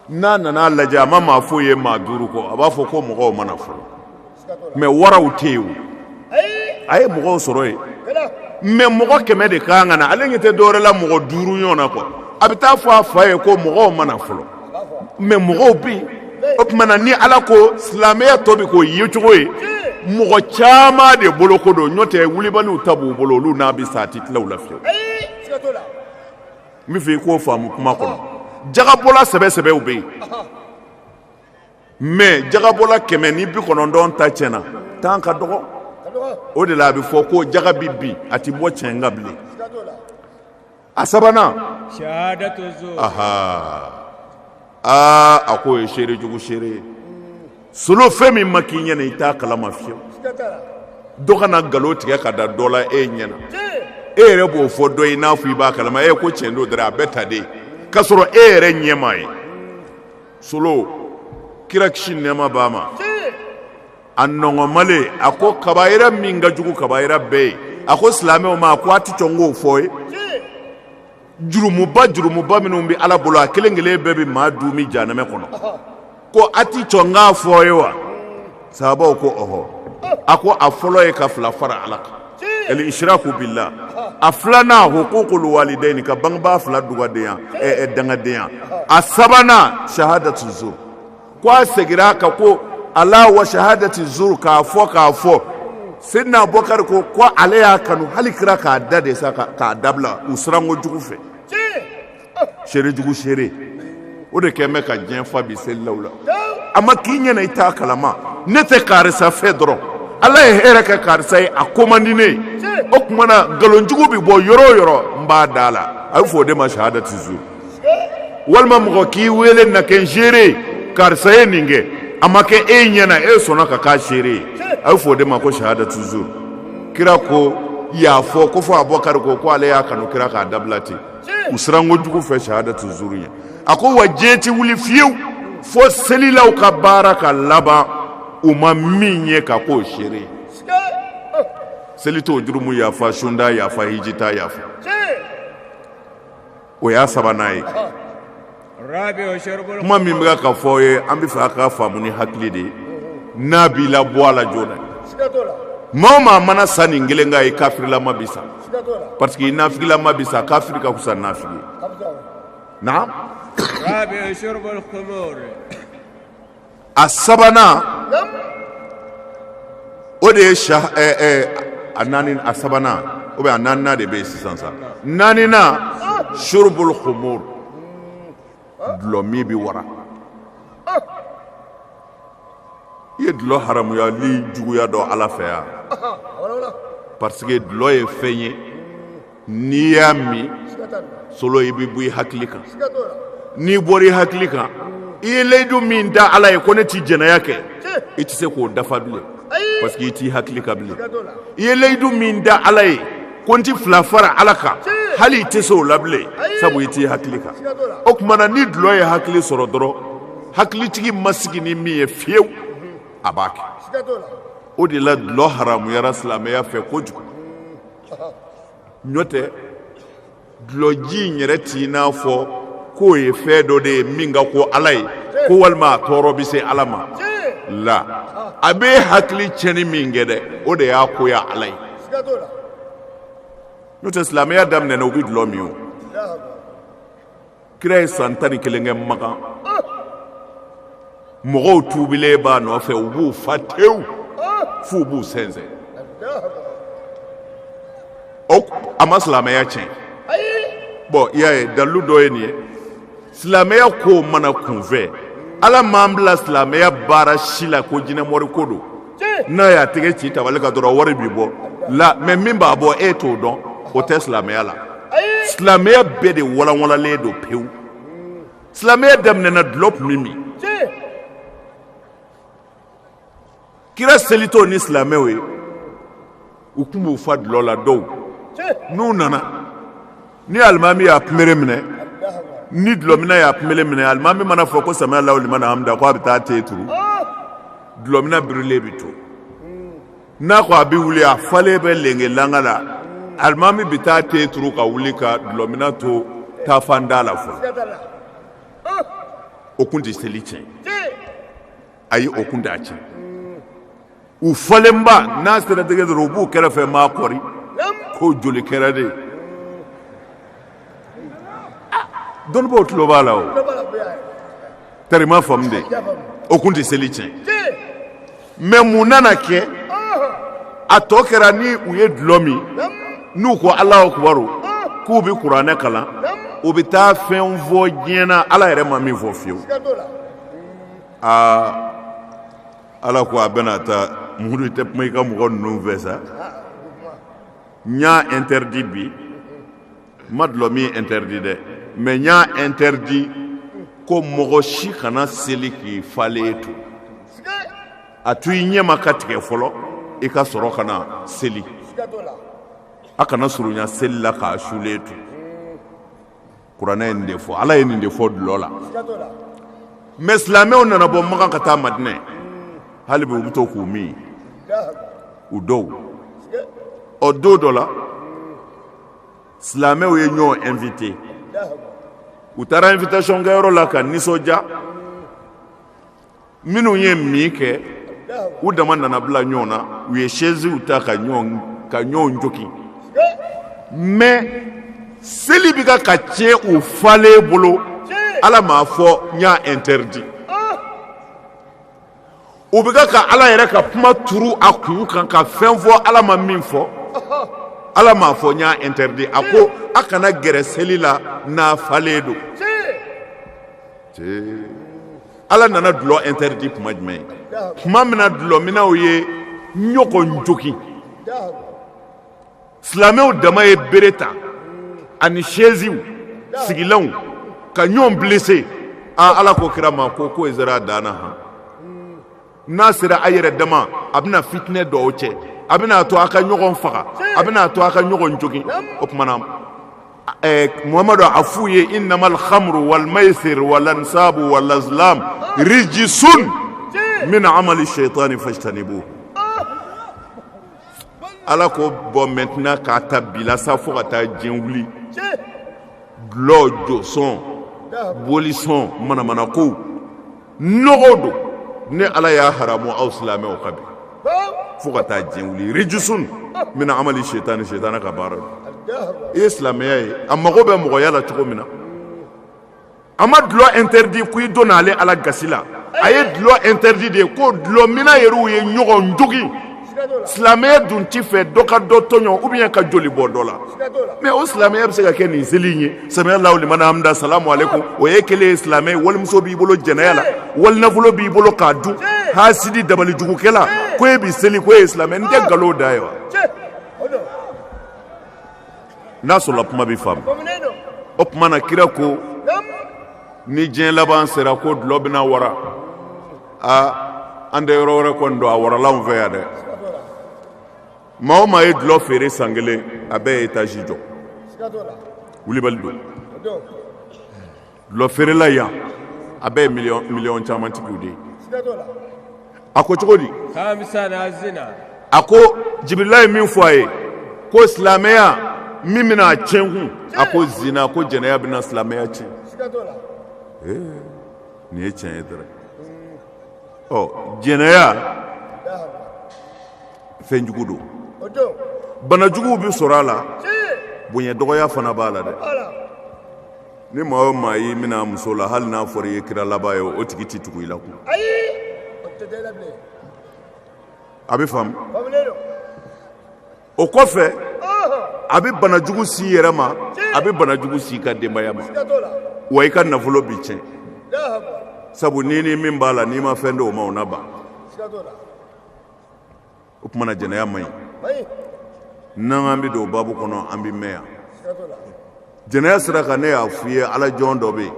n'a nana lajɛ a ma maa foyi ye maa 5 kɔ a b'a fɔ ko mɔgɔw mana fɔlɔ mais waraw tɛ yen o a ye mɔgɔw sɔrɔ yen mais mɔgɔ 100 de kan ka na ale ɲɛ tɛ dɔwɛrɛ la mɔgɔ 5 ɲɔgɔn na kɔ a bɛ taa fɔ a fa ye ko mɔgɔw mana fɔlɔ mais mɔgɔw bɛ yen o tuma na ni ala ko silamɛya tɔ bɛ k'o ye cogo ye mɔgɔ caman de bolo ko don n'o tɛ wulibaliw ta b'u bolo olu n'a bɛ sa a tɛ tila u la fiyewu n bɛ fɛ i k'o faamu kuma kɔnɔ jagabɔla sɛbɛw bɛ yen mais jagabɔla 100 ni 90 ta tiɲɛna tan ka dɔgɔ o de la a bɛ fɔ ko jaga bi bin a tɛ bɔ tiɲɛ kan bilen a sabanan shahadatu zur a ko ye seere jugu seere ye solo fɛn min ma k'i ɲɛna i t'a kalama fiyewu dɔ kana nkalon tigɛ ka da dɔ la e ɲɛna e yɛrɛ b'o fɔ dɔ ye n'a fɔ i b'a kalama ko tiɲɛ don dɔrɔn a bɛ ta de k'a sɔrɔ e yɛrɛ ɲɛma ye solo kira kisi nɛɛma b'a ma a nɔgɔmalen a ko kabayira min ka jugu kabayira bɛɛ ye a ko silamɛw ma a ko a tɛ sɔn k'o fɔ ye jurumuba minnu bɛ ala bolo a kelen bɛɛ bɛ maa duumi jahanɛmɛ kɔnɔ ko a tɛ sɔn k'a fɔ ye wa sahabaw ko ɔhɔ a ko a fɔlɔ ye ka fila fara ala kan al-ishraku billah a filanan huququl walidaini ka bangebaa fila dugadenya dangadenya a sabanan shahadatu zur ko a segira ka ko ala wa shahadati zur k'a fɔ Sayyidina Abubakar ko ale y'a kanu hali kira k'a da de sa k'a dabila u siranko jugu fɛ seere jugu seere o de kɛn bɛ ka diɲɛ fa bi selilaw la a ma k'i ɲɛna i t'a kalama ne tɛ karisa fɛ dɔrɔn ala ye hɛrɛ kɛ karisa ye a ko man di ne ye o tuma na nkalonjugu bɛ bɔ yɔrɔ o yɔrɔ n b'a da la a bɛ fɔ o de ma shahadati zur walima mɔgɔ k'i wele na kɛ n seere karisa ye nin kɛ a ma kɛ e ɲɛna e sɔnna ka k'a seere ye a bɛ fɔ o de ma ko shahadatu zur kira ko y'a fɔ ko fɔ Abubakar ko ale y'a kanu kira k'a dabila ten u siranko jugu fɛ shahadatu zur ɲɛ a ko wa diɲɛ tɛ wuli fiyewu fo selilaw ka baara ka laban u ma min ye ka k'o seere ye seli t'o jurumu yafa sunda yafa hiji t'a yafa o y'a sabanan ye kuma min bɛ ka fɔ ye an bɛ fɛ a ka faamu ni hakili de ye n'a b'i la bɔ a la joona maa o maa mana sa nin kelen kan ye kafirlama bi sa parce que nafigilama bi sa kafiri ka fisa nafigi ye naam a sabanan o de ye a sabanan ou bien a naaninan de bɛ yen sisan sa naaninan shurbul khumur dulɔ min bɛ wara i ye dulɔ haramuyali juguya dɔn ala fɛ yan parce que dulɔ ye fɛn ye n'i y'a min solo i bɛ bɔ i hakili kan n'i bɔra i hakili kan i ye layidu min da ala ye ko ne t'i jɛnɛya kɛ i tɛ se k'o dafa bilen parce que i t'i hakili ka bilen i ye layidu min da ala ye ko n ti fila fara ala kan hali i tɛ se o la bilen sabu i t'i hakili kan o tuma na ni dulɔ ye hakili sɔrɔ dɔrɔn hakilitigi ma sigi ni min ye fiyewu a b'a kɛ o de la dulɔ haramuyara silamɛya fɛ kojugu n'o tɛ dulɔji in yɛrɛ t'i n'a fɔ k'o ye fɛn dɔ de ye min ka ko ala ye ko walima a tɔɔrɔ bɛ se ala ma la a bɛ hakili tiɲɛni min kɛ dɛ o de y'a ko ya ala ye n'o tɛ silamɛya daminɛna u bɛ dulɔ min o kira ye san 11 kɛ Makan mɔgɔw tuubilen b'a nɔfɛ u b'u fa tewu f'u b'u sɛnsɛn a ma silamɛya tiɲɛ bon i y'a ye dalilu dɔ ye nin ye silamɛya ko mana kunfɛ ala m'an bila silamɛya baara si la ko jinɛmɔri ko don n'a y'a tɛgɛ ci tabali kan dɔrɔn wari b'i bɔ la mais min b'a bɔ e t'o dɔn o tɛ silamɛya la silamɛya bɛɛ de walanwalalen don pewu silamɛya daminɛna dulɔ tun bɛ min kira selitɔ ni silamɛw ye u tun b'u fa dulɔ la dɔw n'u nana ni alimami y'a kunbere minɛ ni dulɔmina y'a kunbere minɛ alimami mana fɔ ko samiya lawu liman hamida ko a bɛ taa te turu dulɔmina birilen bɛ to n'a ko a bɛ wuli a falen bɛ lenge langa la alimami bɛ taa te turu ka wuli ka dulɔmina to taafanda la fɔlɔ o kun tɛ seli tiɲɛ ayi o kun t'a tiɲɛ u falenba n'a sera dɛgɛ dɔrɔn u b'u kɛrɛfɛ maa kɔri ko joli kɛra de dɔnnibaw tulo b'a la o tari ma faamu de o kun tɛ seli tiɲɛ mais mun nana kɛ a tɔ kɛra ni u ye dulɔ min n'u ko Alahu akibaru k'u bɛ kuranɛ kalan u bɛ taa fɛn fɔ diɲɛ na ala yɛrɛ ma min fɔ fiyewu ala ko a bɛna taa mudu tɛ kuma i ka mɔgɔ ninnu fɛ sa n y'a interdit bi ma dulɔ min interdit dɛ mais n y'a interdit ko mɔgɔ si kana seli k'i falen to a to i ɲɛma ka tigɛ fɔlɔ i ka sɔrɔ ka na seli a kana surunya seli la k'a sulen to kuranɛ ye nin de fɔ ala ye nin de fɔ dulɔ la mais silamɛw nana bɔ Makan ka taa Madinɛ hali bi u bɛ to k'u min u dɔw o don dɔ la silamɛw ye ɲɔgɔn invité u taara invitation kɛyɔrɔ la ka nisɔndiya minnu ye min kɛ u dama nana bila ɲɔgɔn na u ye chaise ta ka ɲɔgɔn joki mais seli bɛ ka tiɲɛ u falen bolo ala m'a fɔ n y'a interdit u bɛ ka ala yɛrɛ ka kuma turu a kun kan ka fɛn fɔ ala ma min fɔ ala m'a fɔ n y'a interdit a ko a kana gɛrɛ seli la n'a falen don ala nana dulɔ interdit kuma jumɛn kuma min na dulɔminaw ye ɲɔgɔn jogi silamɛw dama ye bere ta ani chaisiw sigilanw ka ɲɔgɔn blessé ala ko kira ma ko ye zara dana han n'a sera a yɛrɛ dama a bɛna fitinɛ dɔw cɛ a bɛna to a ka ɲɔgɔn faga a bɛna to a ka ɲɔgɔn jogi o tuma na Muhamadu a f'u ye innamal khamru wal maisir wal ansabu wal azlam rijsun min amali shaitani fajtanibuhu ala ko bon maintenant k'a ta bila sa fo ka taa diɲɛ wuli dulɔ jɔsɔn bolisɔn manamanako nɔgɔ don ne ala y'a haramu aw silamɛw ka bi fo ka taa diɲɛ wuli rijusun min amali shaitani ka baara i ye silamɛya ye a mago bɛ mɔgɔya la cogo min na a ma dulɔ interdit ko i donna ale ala gasi la a ye dulɔ interdit de ko dulɔ mina yɛrɛw ye ɲɔgɔn jogi silamɛya dun ti fɛ dɔ ka dɔ tɔɲɔ ou bien ka joli bɔ dɔ la mais o silamɛya bɛ se ka kɛ nin seli ye samiya lawu liman hamida salamu alaikum o ye kelen ye silamɛ walimuso b'i bolo jɛnɛya la walinafolo b'i bolo k'a dun hasidi dabali jugukɛla ko e bi seli ko e ye silamɛ n tɛ nkalon da ye wa n'a sɔrɔla kuma bɛ faamu o tuma na kira ko ni diɲɛ laban sera ko dulɔ bɛna wara an tɛ yɔrɔ wɛrɛ kɔni don a warala anw fɛ yan dɛ maa o maa ye dulɔ feere san kelen a bɛɛ ye etazi jɔ wulibali don dulɔ feerela yan a bɛɛ ye miliyɔn caman tigiw de ye a ko cogo di a ko jibirila ye min fɔ a ye ko silamɛya min bɛna a tiɲɛ kun a ko zina ko jɛnɛya bɛna silamɛya tiɲɛ nin ye tiɲɛ ye dɛrɛ jɛnɛya fɛn jugu don bana juguw bɛ sɔrɔ a la bonya dɔgɔya fana b'a la dɛ ni maa o maa y'i minɛ muso la hali n'a fɔra i ye kira laban ye o tigi tɛ tugu i la kun a bɛ faamu o kɔfɛ a bɛ bana jugu si i yɛrɛ ma a bɛ bana jugu si i ka denbaya ma wa i ka nafolo bi tiɲɛ sabu ni min b'a la n'i ma fɛn dɔw ma o na ban o tuma na jɛnɛya man ɲi n'an an bɛ don babu kɔnɔ an bɛ mɛn yan jɛnɛya sira kan ne y'a f'i ye ala jɔn dɔ bɛ yen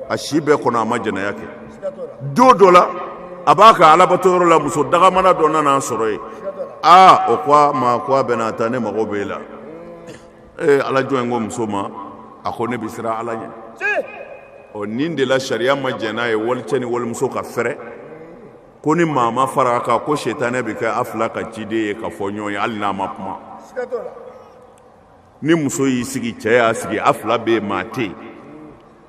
a si bɛɛ kɔnɔ a ma jɛnɛya kɛ don dɔ la a b'a ka alabatɔyɔrɔ la muso dagamana dɔ nana sɔrɔ yen o ko a ma ko a bɛna taa ne mago b'e la ala jɔn in ko muso ma a ko ne bɛ siran ala ɲɛ nin de la sariya ma jɛn n'a ye walicɛ ni walimuso ka fɛrɛ ko ni maa ma fara a kan ko setanɛ bɛ kɛ a fila ka ciden ye ka fɔ ɲɔgɔn ye hali n'a ma kuma ni muso y'i sigi cɛ y'a sigi a fila bɛ yen maa tɛ yen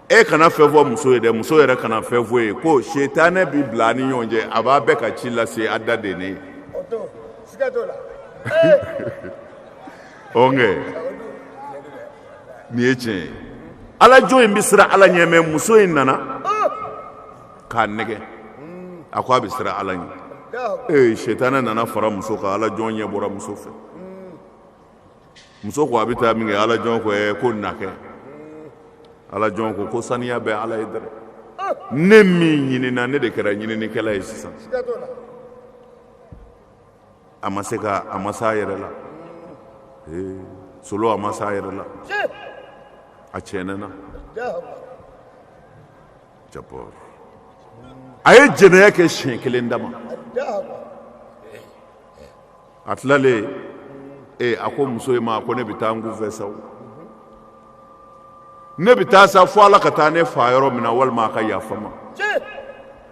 e kana fɛn fɔ muso ye dɛ muso yɛrɛ kana fɛn fɔ ye ko setanɛ bɛ bila ni ɲɔgɔn cɛ a b'a bɛɛ ka ci lase a da de ne ɔnkɛ nin ye tiɲɛ ye ala jo in bɛ siran ala ɲɛ mɛ muso in nana k'a nɛgɛ a ko a bɛ siran ala ɲɛ setanɛ nana fara muso kan ala jɔn ɲɛ bɔra muso fɛ muso ko a bɛ taa min kɛ ala jɔn ko ko na kɛ ala jɔn ko saniya bɛ ala ye dɛrɛ ne min ɲinina ne de kɛra ɲininikɛla ye sisan a ma s'a yɛrɛ la solo a ma s'a yɛrɛ la a tiɲɛna jabɔ a ye jɛnɛya kɛ siɲɛ kelen dama a tilalen a ko muso in ma ko ne bɛ taa n kun fɛ sa ne bɛ taa sa fo ala ka taa ne fa yɔrɔ min na walima a ka yafa ma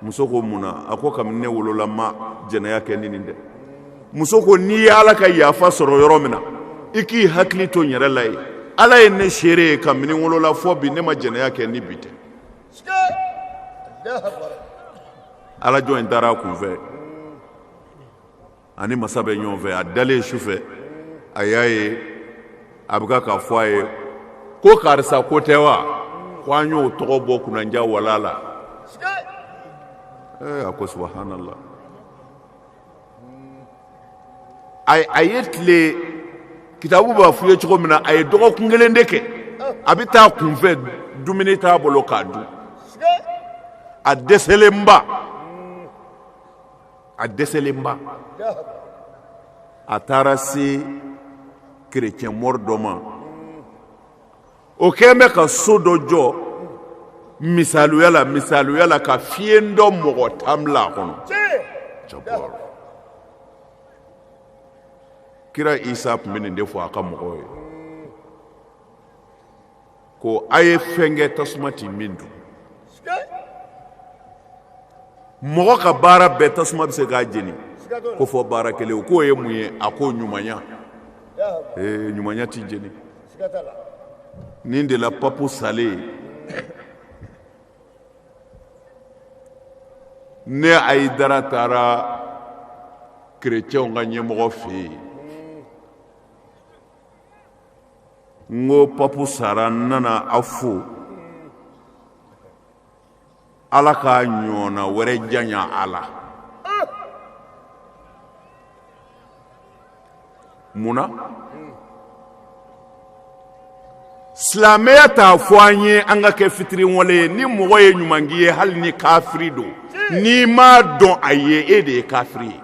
muso ko mun na a ko kabini ne wolola ma jɛnɛya kɛ ni nin dɛ muso ko n'i ye ala ka yafa sɔrɔ yɔrɔ min na i k'i hakili to n yɛrɛ la ye ala ye ne seere ye kabini n wolola fɔ bi ne ma jɛnɛya kɛ ni bi tɛ ala jɔn in taara a kun fɛ ani masa bɛ ɲɔgɔn fɛ a dalen su fɛ a y'a ye a bɛ ka fɔ a ye ko karisa ko tɛ wa ko an y'o tɔgɔ bɔ kunnandiya wala la a ko subhanallah a ye tile kitabu b'a f'i ye cogo min na a ye dɔgɔkun kelen de kɛ a bɛ taa kunfɛ dumuni t'a bolo k'a dun a dɛsɛlenba a taara se kerecɛn mɔri dɔ ma o kɛlen bɛ ka so dɔ jɔ misaluya la ka fiɲɛ dɔ mɔgɔ tan bila a kɔnɔ kira isa tun bɛ nin de fɔ a ka mɔgɔw ye ko a ye fɛn kɛ tasuma tɛ min dun mɔgɔ ka baara bɛɛ tasuma bɛ se k'a jeni ko fɔ baara kelen o k'o ye mun ye a ko ɲumanya ɲumanya tɛ jeni nin de la papu salen ne Ayidara taara kerecɛnw ka ɲɛmɔgɔ fɛ yen n ko papu sara n nana aw fo ala k'a ɲɔgɔnna wɛrɛ janya a la munna silamɛya t'a fɔ an ye an ka kɛ fitiriwale ye ni mɔgɔ ye ɲuman k'i ye hali ni kafiri don n'i m'a dɔn a ye e de ye kafiri ye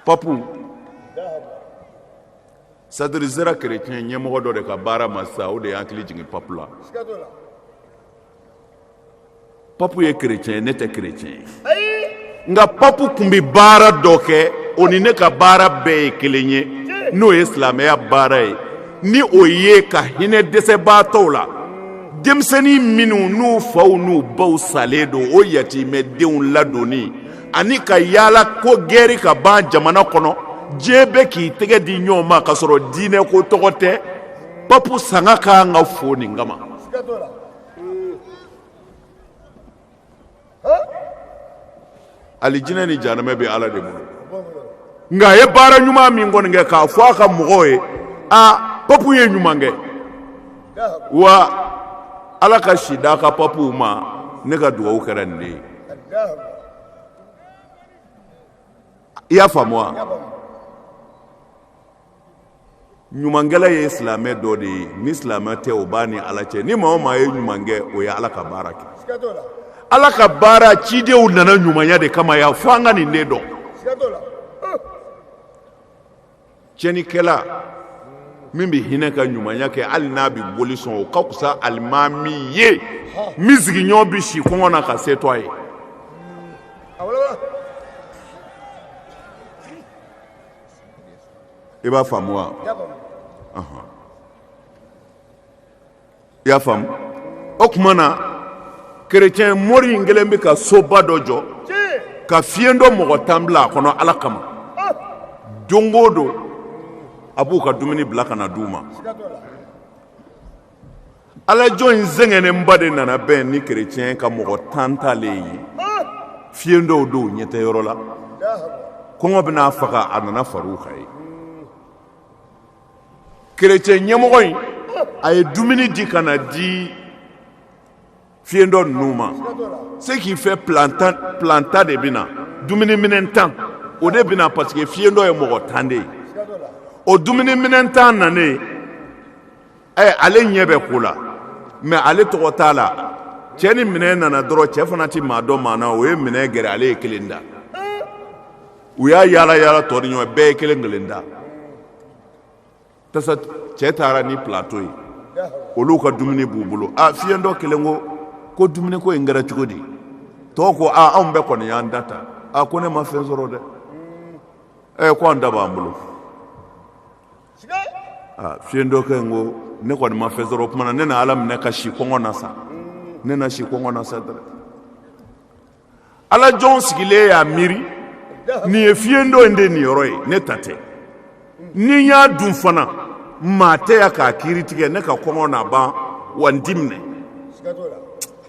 papu sadiri zera chrétien ɲɛmɔgɔ dɔ de ka baara ma sa o de y'an hakili jigin papu la papu ye chrétien ne tɛ chrétien nka papu kun bɛ baara dɔ kɛ o ni ne ka baara bɛɛ ye kelen ye n'o ye silamɛya baara ye ni o ye ka hinɛ dɛsɛbaatɔw la denmisɛnnin minnu n'u faw n'u baw salen don o yatimɛdenw ladonni ani ka yaala ko gɛri ka ban jamana kɔnɔ diɲɛ bɛ k'i tɛgɛ di ɲɔgɔn ma k'a sɔrɔ diinɛ ko tɔgɔ tɛ papu sanga ka kan ka fo nin kama alijinɛ ni jahanama bɛ ala de bolo nka a ye baara ɲuman min kɔni kɛ k'a fɔ a ka mɔgɔw ye papu ye ɲuman kɛ wa ala ka si d'a ka papuw ma ne ka dugawu kɛra nin de ye i y'a faamu wa ɲumankɛla ye silamɛ dɔ de ye ni silamɛ tɛ o b'a ni ala cɛ ni maa o maa ye ɲuman kɛ o ye ala ka baara kɛ ala ka baara cidenw nana ɲumanya de kama ya fo an ka nin de dɔn tiɲɛnikɛla min bɛ hinɛ ka ɲumanya kɛ hali n'a bɛ boli sɔn o ka fisa alimami ye min sigiɲɔgɔn bɛ si kɔngɔ na ka se to a ye i b'a faamu wa i y'a faamu o tuma na kerecɛn mori in kelen bɛ ka soba dɔ jɔ ka fiɲɛ dɔ mɔgɔ tan bila a kɔnɔ ala kama don o don a b'u ka dumuni bila ka na d'u ma alajɔ in sɛgɛnnenba de nana bɛn ni kerecɛn ka mɔgɔ tan talen ye fiɲɛ dɔw don ɲɛ tɛ yɔrɔ la kɔngɔ bɛna faga a nana far'u kan ye kerecɛn ɲɛmɔgɔ in a ye dumuni di ka na di fiɲɛ dɔ ninnu ma ce qui fait plantain de bɛ na dumuni minɛn tan o de bɛ na parce que fiɲɛ dɔ ye mɔgɔ tan de ye o dumuni minɛn tan nanen ale ɲɛ bɛ ko la mais ale tɔgɔ t'a la cɛ ni minɛn nana dɔrɔn cɛ fana tɛ maa dɔn maa na o ye minɛn gɛrɛ ale ye kelen da u y'a yaala yaala tɔ ni ɲɔgɔn bɛɛ ye kelen kelen da tasa cɛ taara ni plateau ye olu ka dumuni b'u bolo fiɲɛ dɔ kelen ko dumuni ko in kɛra cogo di tɔw ko anw bɛɛ kɔni y'an da ta ko ne ma fɛn sɔrɔ dɛ ko an da b'an bolo fiɲɛ dɔ kɛ ko ne kɔni ma fɛn sɔrɔ o tuma na ne na ala minɛ ka si kɔngɔ na sa ne na si kɔngɔ na sa dɛrɛ ala jɔn sigilen y'a miiri nin ye fiɲɛ dɔ in de nin yɔrɔ ye ne ta tɛ ni y'a dun fana maa tɛ ya k'a kiiri tigɛ ne ka kɔngɔ na ban wa n ti minɛ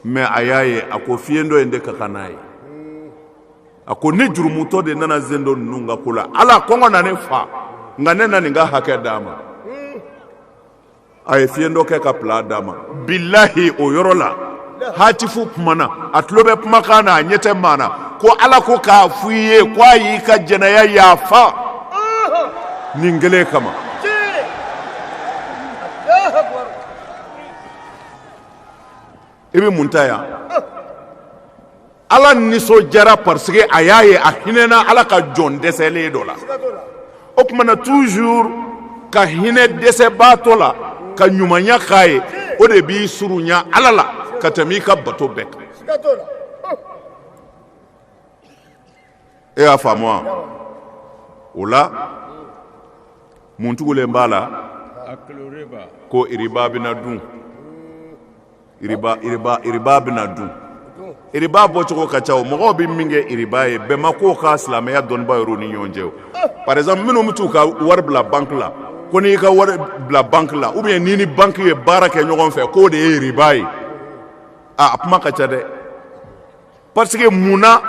mais a y'a ye a ko fiɲɛ dɔ in de ka kan n'a ye a ko ne jurumutɔ de nana zen dɔ ninnu ka ko la ala kɔngɔ na ne fa nka ne na nin ka hakɛ d'a ma a ye fiɲɛ dɔ kɛ ka pila d'a ma bilahi o yɔrɔ la hatifu kumana a tulo bɛ kumakan na a ɲɛ tɛ maa na ko ala ko k'a fɔ i ye ko a y'i ka jɛnɛya yafa nin kelen kama i bɛ mun ta yan ala nisɔndiyara parce que a y'a ye a hinɛna ala ka jɔn dɛsɛlen dɔ la o tuma na toujours ka hinɛ dɛsɛbaatɔ la ka ɲumanya k'a ye o de b'i surunya ala la ka tɛmɛ i ka bato bɛɛ kan e y'a faamu wa o la mun tugulen b'a la ko iriba bɛna dun iriba bɛna dun iriba bɔcogo ka ca o mɔgɔw bɛ min kɛ iriba ye bɛɛ ma k'o ka silamɛya dɔnniba yɛrɛ ni ɲɔgɔn cɛ o par exemple minnu bɛ t'u ka wari bila banque la ko n'i ka wari bila banque la ou bien n'i ni banque ye baara kɛ ɲɔgɔn fɛ k'o de ye iriba ye a kuma ka ca dɛ parce que munna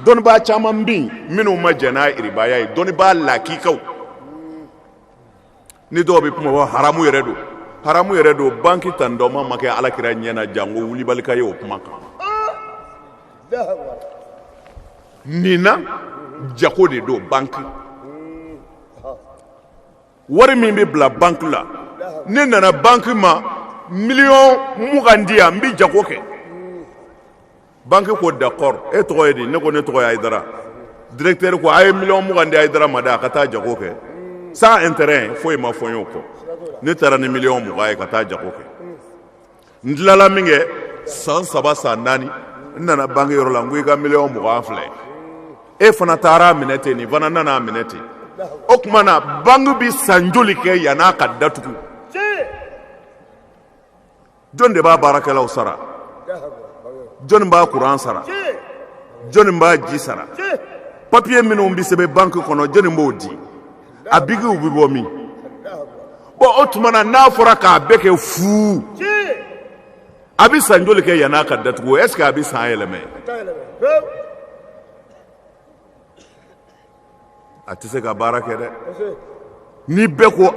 dɔnnibaa caman bɛ yen minnu ma jɛn n'a iribaya ye dɔnnibaa lakikaw ni dɔw bɛ kuma fɔ haramu yɛrɛ don banque tan dɔma ma kɛ alakira ɲɛna jango wulibali ka ye o kuma kan nin na jago de don banque wari min bɛ bila banque la ne nana banque ma miliyɔn 20 di yan n bɛ jago kɛ banque ko d'accord e tɔgɔ ye di ne ko ne tɔgɔ ye Ayidara directeur ko a ye miliyɔn 20 di Ayidara ma dɛ a ka taa jago kɛ sans intérêt foyi ma fɔ n y'o kɔ ne taara ni miliyɔn 20 ye ka taa jago kɛ n tilala min kɛ san 3 san 4 n nana banque yɔrɔ la n ko i ka miliyɔn 20 filɛ e fana taara minɛ ten nin fana nana minɛ ten o tuma na banque bi san joli kɛ yan'a ka datugu jɔn de b'a baarakɛlaw sara jɔn b'a courant sara jɔn b'a ji sara papier minnu bi sɛbɛn banque kɔnɔ jɔn b'o di a bigiw bi bɔ min bon o tuma na n'a fɔra k'a bɛɛ kɛ fu a bi san joli kɛ yan'a ka datugu est ce que a bi san yɛlɛmɛ a tɛ se ka baara kɛ dɛ ni bɛɛ ko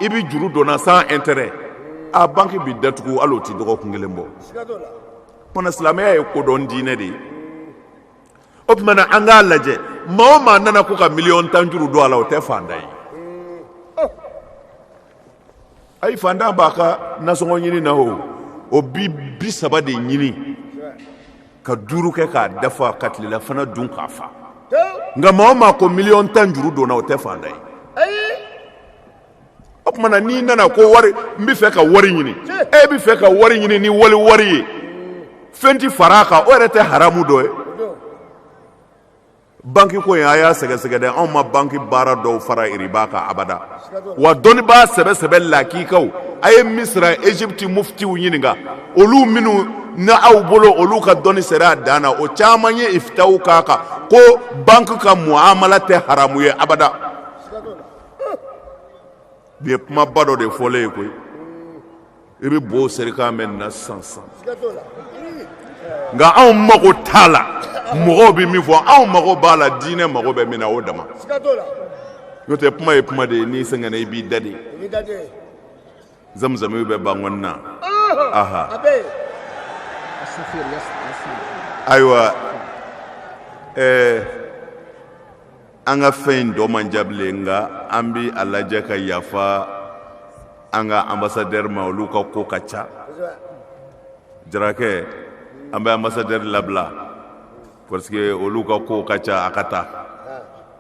i bi juru donna sans intérêt a banque bi datugu hali o ti dɔgɔkun kelen bɔ mana silamɛya ye kodɔn diinɛ de ye o tuma na an k'a lajɛ maa o maa nana ko ka miliyɔn 10 juru don a la o tɛ fantan ye ayi fantan b'a ka nasɔngɔ ɲini na o bi 30 de ɲini ka 5 kɛ k'a dafa ka tilelafana dun k'a fa nka maa o maa ko miliyɔn 10 juru donna o tɛ fantan ye o tuma na n'i nana ko wari n bɛ fɛ ka wari ɲini e bɛ fɛ ka wari ɲini ni wari ye fɛn ti fara a kan o yɛrɛ tɛ haramu dɔ ye banki ko in a y'a sɛgɛsɛgɛ dɛ anw ma banki baara dɔw fara riba kan abada wa dɔnnibaa sɛbɛ lakikaw a ye misira Egypte muftiw ɲininka olu minnu na aw bolo olu ka dɔnni sera a dan na o caman ye ifitaw k'a kan ko banki ka muamala tɛ haramu ye abada bi ye kumaba dɔ de fɔlen ye koyi i bɛ bo serikan mɛn na sisan nka anw mago t'a la mɔgɔw bɛ min fɔ anw mago b'a la diinɛ mago bɛ min na o dama n'o tɛ kuma ye kuma de ye n'i sɛgɛnna i b'i da de zamzamiw bɛ ban kɔni na aha ayiwa an ka fɛn in dɔ man ja bilen nka an bɛ a lajɛ ka yafa an ka ambassadeur ma olu ka ko ka ca jarakɛ an bɛ ambassadeur labila parce que olu ka ko ka ca a ka taa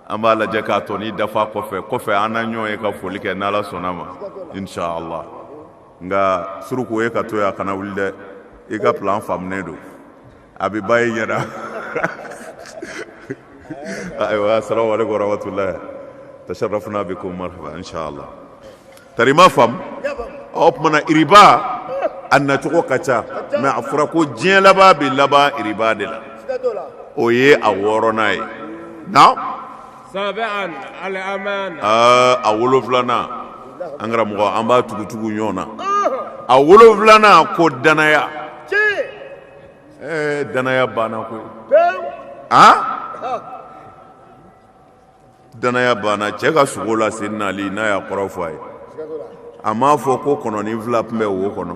an b'a lajɛ k'a tɔni dafa kɔfɛ an na ɲɔgɔn ye ka foli kɛ n'Ala sɔnna ma inshallah nka suruku ye ka to yan kana wuli dɛ i ka plan faamunen don a bɛ ba ye ɲɛna ayiwa assalamu alaikum warahmatullahi tasharrafna bikum marhaba inshallah tarima fam o tuma na riba a nacogo ka ca mais a fɔra ko diɲɛ laban bɛ laban riba de la o ye a 6nan ye na سابعا الأمانة a 7nan an karamɔgɔ an b'a tugutugu ɲɔgɔn na a 7nan ko danaya danaya banna koyi danaya banna cɛ ka sogo la Seydina Ali n'a y'a kɔrɔ fɔ a ye a m'a fɔ ko kɔnɔnin 2 tun bɛ wo kɔnɔ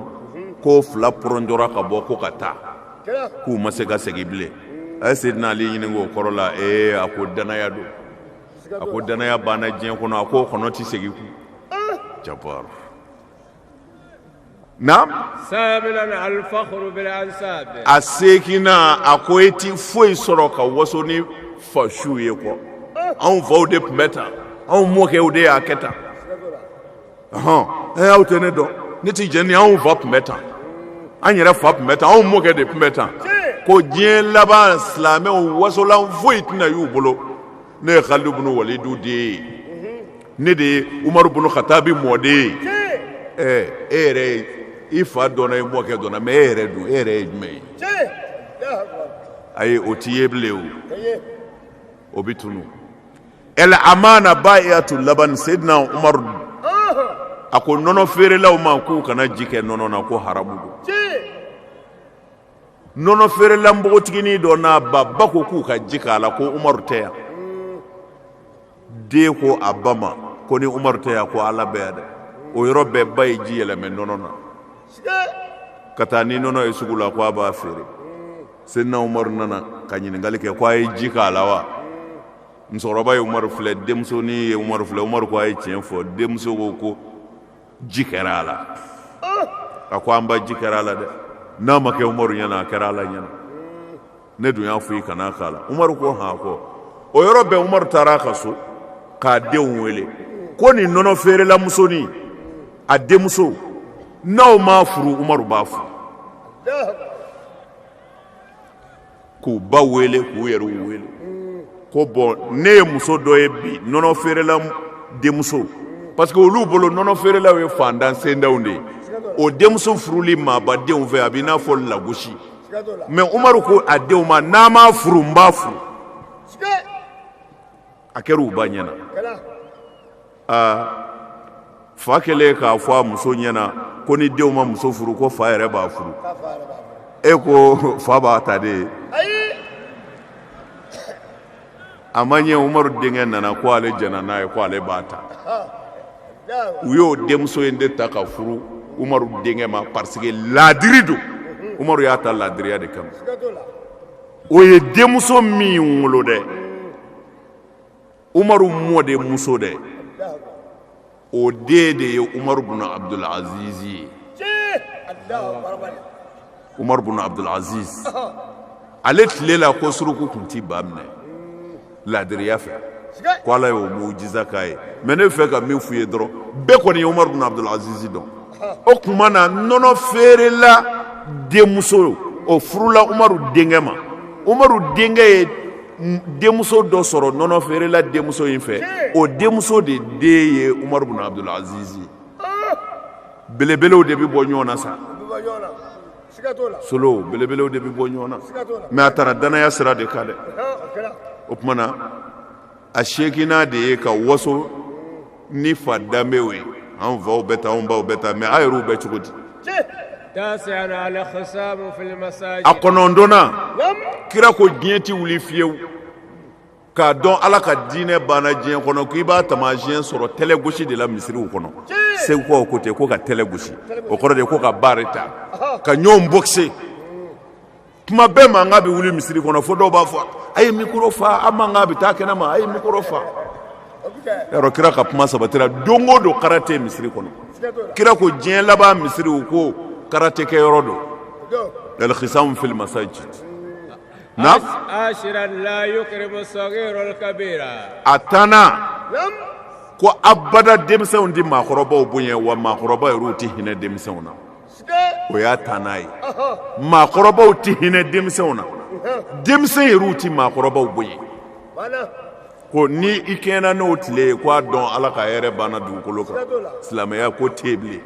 ko 2 pɔrɔnjɔra ka bɔ ko ka taa k'u ma se ka segin bilen a ye Seydina Ali ɲininka o kɔrɔ la a ko danaya don a ko danaya banna diɲɛ kɔnɔ a ko kɔnɔ tɛ segin kun jabar naam ثامنا الفخر بالأنساب a sekina a ko e ti foyi sɔrɔ ka waso ni fasiw ye kɔ anw faw de tun bɛ tan anw mɔkɛw de y'a kɛ tan aw tɛ ne dɔn ne tɛ jɛn ni anw fa tun bɛ tan an yɛrɛ fa tun bɛ tan anw mɔkɛ de tun bɛ tan ko diɲɛ laban silamɛw wasolan foyi tɛna y'u bolo ne ye Khalid ibn Walid de ye ne de ye Umaru ibn Khattabi mɔden ye e yɛrɛ i fa dɔnna i mɔkɛ dɔnna mais e yɛrɛ dun e yɛrɛ ye jumɛn ye ayi o t'i ye bilen o bɛ tunu amana ba'iatu laban Seydina Umaru a ko nɔnɔ feerelaw ma k'u kana ji kɛ nɔnɔ na ko haramu don nɔnɔ feerela npogotiginin dɔ n'a ba ko k'u ka ji k'a la ko Umaru tɛ yan den ko a ba ma ko ni Umaru tɛ yan ko Ala bɛ yan dɛ o yɔrɔ bɛɛ ba ye ji yɛlɛmɛ nɔnɔ na ka taa ni nɔnɔ ye sugu la ko a b'a feere Seydina Umaru nana ka ɲininkali kɛ ko a ye ji k'a la wa musokɔrɔba ye Umaru filɛ denmusonin ye Umaru filɛ Umaru ko a ye tiɲɛ fɔ denmuso ko ji kɛra a la a ko an ba ji kɛra a la dɛ n'a ma kɛ Umaru ɲɛna a kɛra Ala ɲɛna ne dun y'a fɔ i kana k'a la Umaru ko han ko o yɔrɔ bɛɛ Umaru taara a ka so k'a denw wele ko nin nɔnɔ feerela musoni a denmuso n'aw m'a furu Umaru b'a furu k'u ba wele k'u yɛrɛw wele ko bon ne ye muso dɔ ye bi nɔnɔ feerela denmuso parce que olu bolo nɔnɔ feerelaw ye fandan sendaw de ye o denmuso furuli maabadenw fɛ a b'i n'a fɔ lagosi mais Umaru ko a denw ma n'a m'a furu n b'a furu a kɛra u ba ɲɛna fa kɛlen k'a fɔ a muso ɲɛna ko ni denw ma muso furu ko fa yɛrɛ b'a furu e ko fa b'a ta de a ma ɲɛ Umaru denkɛ nana ko ale jɛna n'a ye ko ale b'a ta u y'o denmuso in de ta ka furu Umaru denkɛ ma parce que laadiri don Umaru y'a ta laadiriya de kama o ye denmuso min wolo dɛ Umaru mɔden muso dɛ o den de ye Umaru bin Abdul Aziz ye Umaru bin Abdul Aziz ale tile la ko suruku tun ti ba minɛ laadiriya fɛ ko Ala y'o mujiza k'a ye mais ne fɛ ka min f'u ye dɔrɔn bɛɛ kɔni ye Umaru bin Abdul Aziz dɔn o tuma na nɔnɔ feerela denmuso o furula Umaru denkɛ ma Umaru denkɛ ye denmuso dɔ sɔrɔ nɔnɔ feerela denmuso in fɛ o denmuso de den ye Umaru bin Abdul Aziz ye belebelew de bɛ bɔ ɲɔgɔn na sa solo belebelew de bɛ bɔ ɲɔgɔn na mais a taara danaya sira de kan dɛ o tuma na a seginna de ye ka waso ni fa danbew ye an faw bɛ taa an baw bɛ taa mais a yɛrɛw bɛ cogo di a kɔnɔntɔnna kira ko diɲɛ ti wuli fiyewu k'a dɔn Ala ka diinɛ banna diɲɛ kɔnɔ k'i b'a taamasiyɛn sɔrɔ tɛlɛ gosi de la misiriw kɔnɔ segukaw ko ten ko ka tɛlɛ gosi o kɔrɔ de ko ka baari ta ka ɲɔgɔn bɔkise tuma bɛɛ mankan bɛ wuli misiri kɔnɔ fo dɔw b'a fɔ a ye mikoro fa a mankan bɛ taa kɛnɛ ma a ye mikoro fa yarɔ kira ka kuma sabatira don o don karate misiri kɔnɔ kira ko diɲɛ laban misiriw ko karate kɛ yɔrɔ don al-khisam fil masajid na ashiran la yukrimu as-saghira al-kabira atana ko abada denmisɛnw di maakɔrɔbaw bonya wa maakɔrɔba yɛrɛw tɛ hinɛ denmisɛnw na o y'a ta n'a ye maakɔrɔbaw tɛ hinɛ denmisɛnw na denmisɛn yɛrɛw tɛ maakɔrɔbaw bonya ko ni i kɛɲɛna n'o tile ye ko a dɔn Ala ka hɛrɛ banna dugukolo kan silamɛya ko tɛ bilen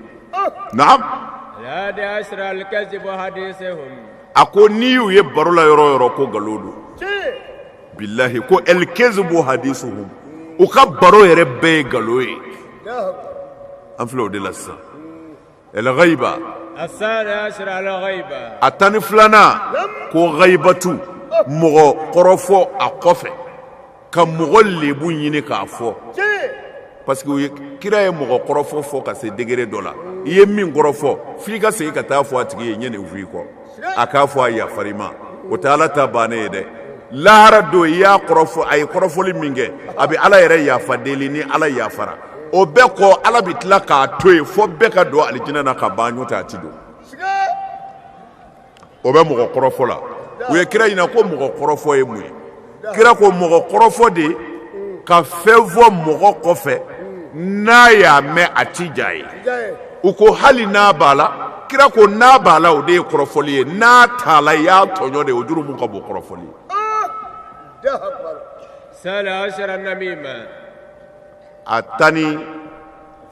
naam a ko n'i y'u ye baro la yɔrɔ o yɔrɔ ko nkalon don bilahi ko el-kezibu hadisuhum u ka baro yɛrɛ bɛɛ ye nkalon ye an filɛ o de la sisan el-ghaiba a tan ni filanan ko ghaibatu mɔgɔ kɔrɔfɔ a kɔfɛ ka mɔgɔ lebu ɲini k'a fɔ parce que kira ye mɔgɔ kɔrɔfɔ fɔ ka se degré dɔ la i ye min kɔrɔfɔ f'i ka segin ka taa fɔ a tigi ye ɲɛ nin f'i kɔ a k'a fɔ a yafari ma o tɛ Ala ta bannen ye dɛ lahara don i y'a kɔrɔfɔ a ye kɔrɔfɔli min kɛ a bɛ Ala yɛrɛ yafa deli ni Ala yafara o bɛɛ kɔ Ala bɛ tila k'a to yen fo bɛɛ ka don alijinɛ na ka ban ɲɔgɔn tɛ a ti don o bɛ mɔgɔ kɔrɔfɔ la u ye kira ɲininka ko mɔgɔ kɔrɔfɔ ye mun ye kira ko mɔgɔ kɔrɔfɔ de ka fɛn fɔ mɔgɔ kɔfɛ n'a y'a mɛn a ti ja ye u ko hali n'a b'a la kira ko n'a b'a la o de ye kɔrɔfɔli ye n'a t'a la i y'a tɔɲɔ de ye o jurumu ka bon kɔrɔfɔli ye. a tan ni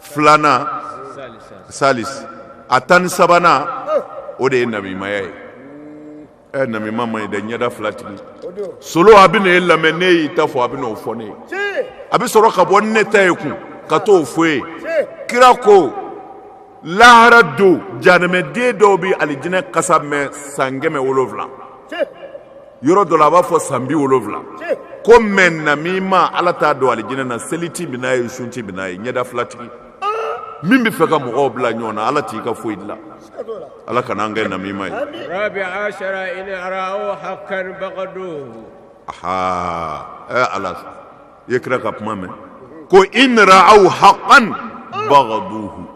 filanan salis a tan ni sabanan o de ye nabimaya ye namima ma ɲi dɛ ɲɛda fila tigi solo a bɛ na e lamɛn ne y'i ta fɔ a bɛ n'o fɔ ne ye a bɛ sɔrɔ ka bɔ ne ta ye kun ka t'o fɔ ye kira ko lahara don janɛmɛden dɔw bɛ alijinɛ kasa mɛn san 700 yɔrɔ dɔ la a b'a fɔ san 70 ko mɛ namima Ala t'a dɔn alijinɛ na seli ti bɛ n'a ye sun ti bɛ n'a ye ɲɛda fila tigi min bɛ fɛ ka mɔgɔw bila ɲɔgɔn na Ala t'i ka foyi dilan Ala kana an kɛ namima ye. Ala i ye kira ka kuma mɛn ko in ra'aw haqqan bagaduhu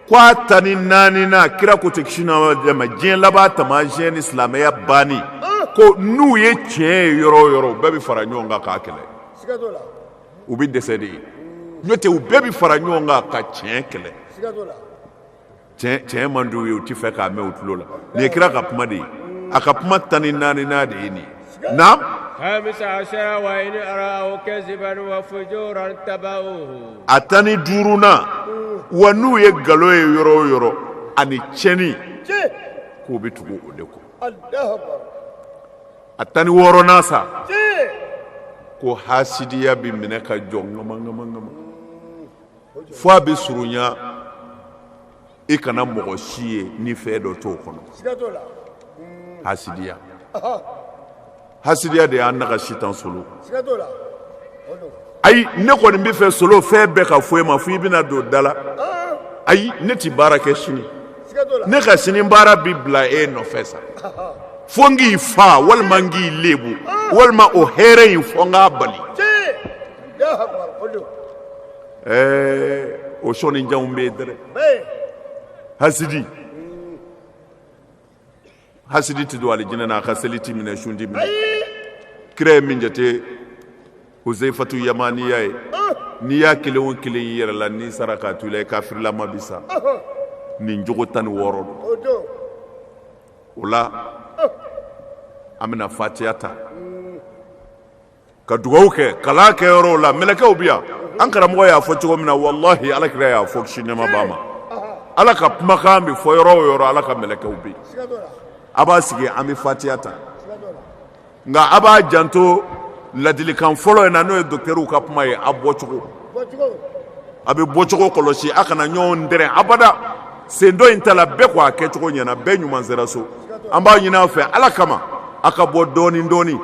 ko a tan ni naaninan kira ko tɛ kisi n'a ma diɲɛ laban taamasiyɛn ni silamɛya banni ko n'u ye tiɲɛ ye yɔrɔ o yɔrɔ u bɛɛ bɛ fara ɲɔgɔn kan k'a kɛlɛ u bɛ dɛsɛ de ye n'o u bɛɛ bi fara ɲɔgɔn kan ka tiɲɛ kɛlɛ tiɲɛ man d'u ye u ti fɛ k'a mɛn u tulo la nin ye kira ka kuma de ye a ka kuma 14 de ye nin ye naam 15 وإن رأوا كذبا وفجورا تبعوه a 15 wa n'u ye nkalon ye yɔrɔ o yɔrɔ ani tiɲɛni k'u bɛ tugu o de kɔ a 16 sa ko hasidiya bi minɛ ka jɔ ŋama fo a bɛ surunya i kana mɔgɔ si ye ni fɛn dɔ t'o kɔnɔ hasidiya de y'an naga sitan solo ayi ne kɔni bɛ fɛ solo fɛn bɛɛ ka fɔ e ma fo i bɛna don da la ayi ne ti baara kɛ sini ne ka sini baara bi bila e nɔfɛ sa fo n k'i fa walima n k'i lebu walima o hɛrɛ in fɔ n k'a bali o sɔnnijanw bɛ yen dɛrɛ hasidi ti don alijinɛ na a ka seli ti minɛ sun ti minɛ kira ye min jate Huzaifatu Yamaniya ye n'i y'a kelen o kelen y'i yɛrɛ la n'i sara k'a to i la i kafirlama bi sa nin jogo 16 don o la an bɛna fatiya ta ka dugawu kɛ kalan kɛ yɔrɔw la mɛlɛkɛw bi yan an karamɔgɔ y'a fɔ cogo min na wallahi alakira y'a fɔ kisi nɛɛma b'a ma ala ka kumakan bɛ fɔ yɔrɔ o yɔrɔ ala ka mɛlɛkɛw bɛ yen a b'a sigi an bɛ fatiya ta nka a b'a janto ladilikan fɔlɔ in na n'o ye docteurw ka kuma ye a bɔcogo a bɛ bɔcogo kɔlɔsi a kana ɲɔgɔn dɛrɛ abada sen dɔ in ta la bɛɛ ko a kɛcogo ɲɛna bɛɛ ɲuman sera so an b'a ɲini a fɛ ala kama a ka bɔ dɔɔni dɔɔni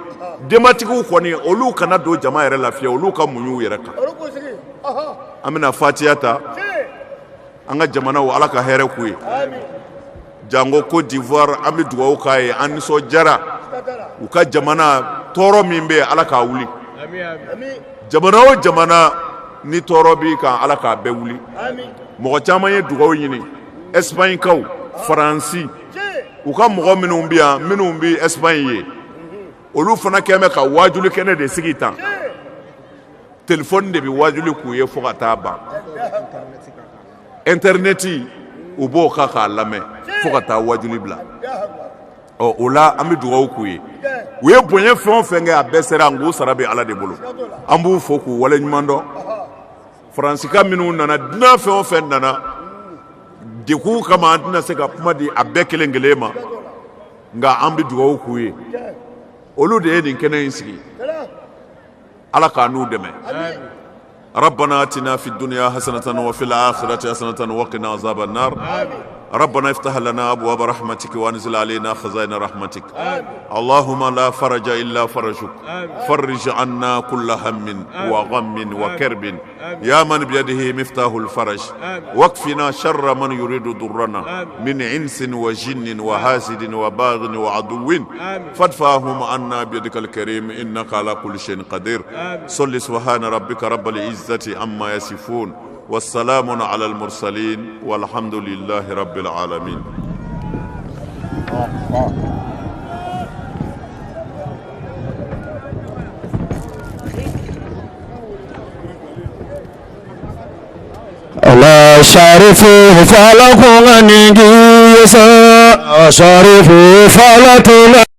denbatigiw kɔni olu kana don jama yɛrɛ lafiya olu ka muɲu yɛrɛ kan an bɛna fatiya ta an ka jamanaw ala ka hɛrɛ k'u ye jango Côte d'Ivoire an bɛ dugawu k'a ye an nisɔndiyara u ka jamana tɔɔrɔ min bɛ yen ala k'a wuli jamana o jamana ni tɔɔrɔ b'i kan ala k'a bɛɛ wuli mɔgɔ caman ye dugawu ɲini Espagne kaw Faransi u ka mɔgɔ minnu bɛ yan minnu bɛ Espagne ye olu fana kɛn bɛ ka wajuli kɛnɛ de sigi tan telefɔni de bɛ wajuli k'u ye fo ka taa ban interneti u b'o kan k'a lamɛn fo ka taa wajuli bila o la an bɛ dugawu k'u ye u ye bonya fɛn o fɛn kɛ a bɛɛ sera nk'u sara bɛ ala de bolo an b'u fo k'u wale ɲuman dɔn faransika minnu nana dunan fɛn o fɛn nana degun kama an tɛna se ka kuma di a bɛɛ kelen kelen ma nka an bɛ dugawu k'u ye olu de ye nin kɛnɛ in sigi ala k'a n'u dɛmɛ ربنا آتنا في الدنيا حسنة وفي الآخرة حسنة وقنا عذاب النار ربنا افتح لنا أبواب رحمتك وانزل علينا خزائن رحمتك اللهم لا فرج إلا فرجك فرج عنا كل هم وغم وكرب يا من بيده مفتاح الفرج واكفنا شر من يريد ضرنا من إنس وجن وحاسد وباغ وعدو فادفعهم عنا بيدك الكريم إنك على كل شيء قدير صل سبحان ربك رب العزة عما يصفون والسلام على المرسلين والحمد لله رب العالمين. الله شارفه فلكم أنجي يسا شارفه فلكم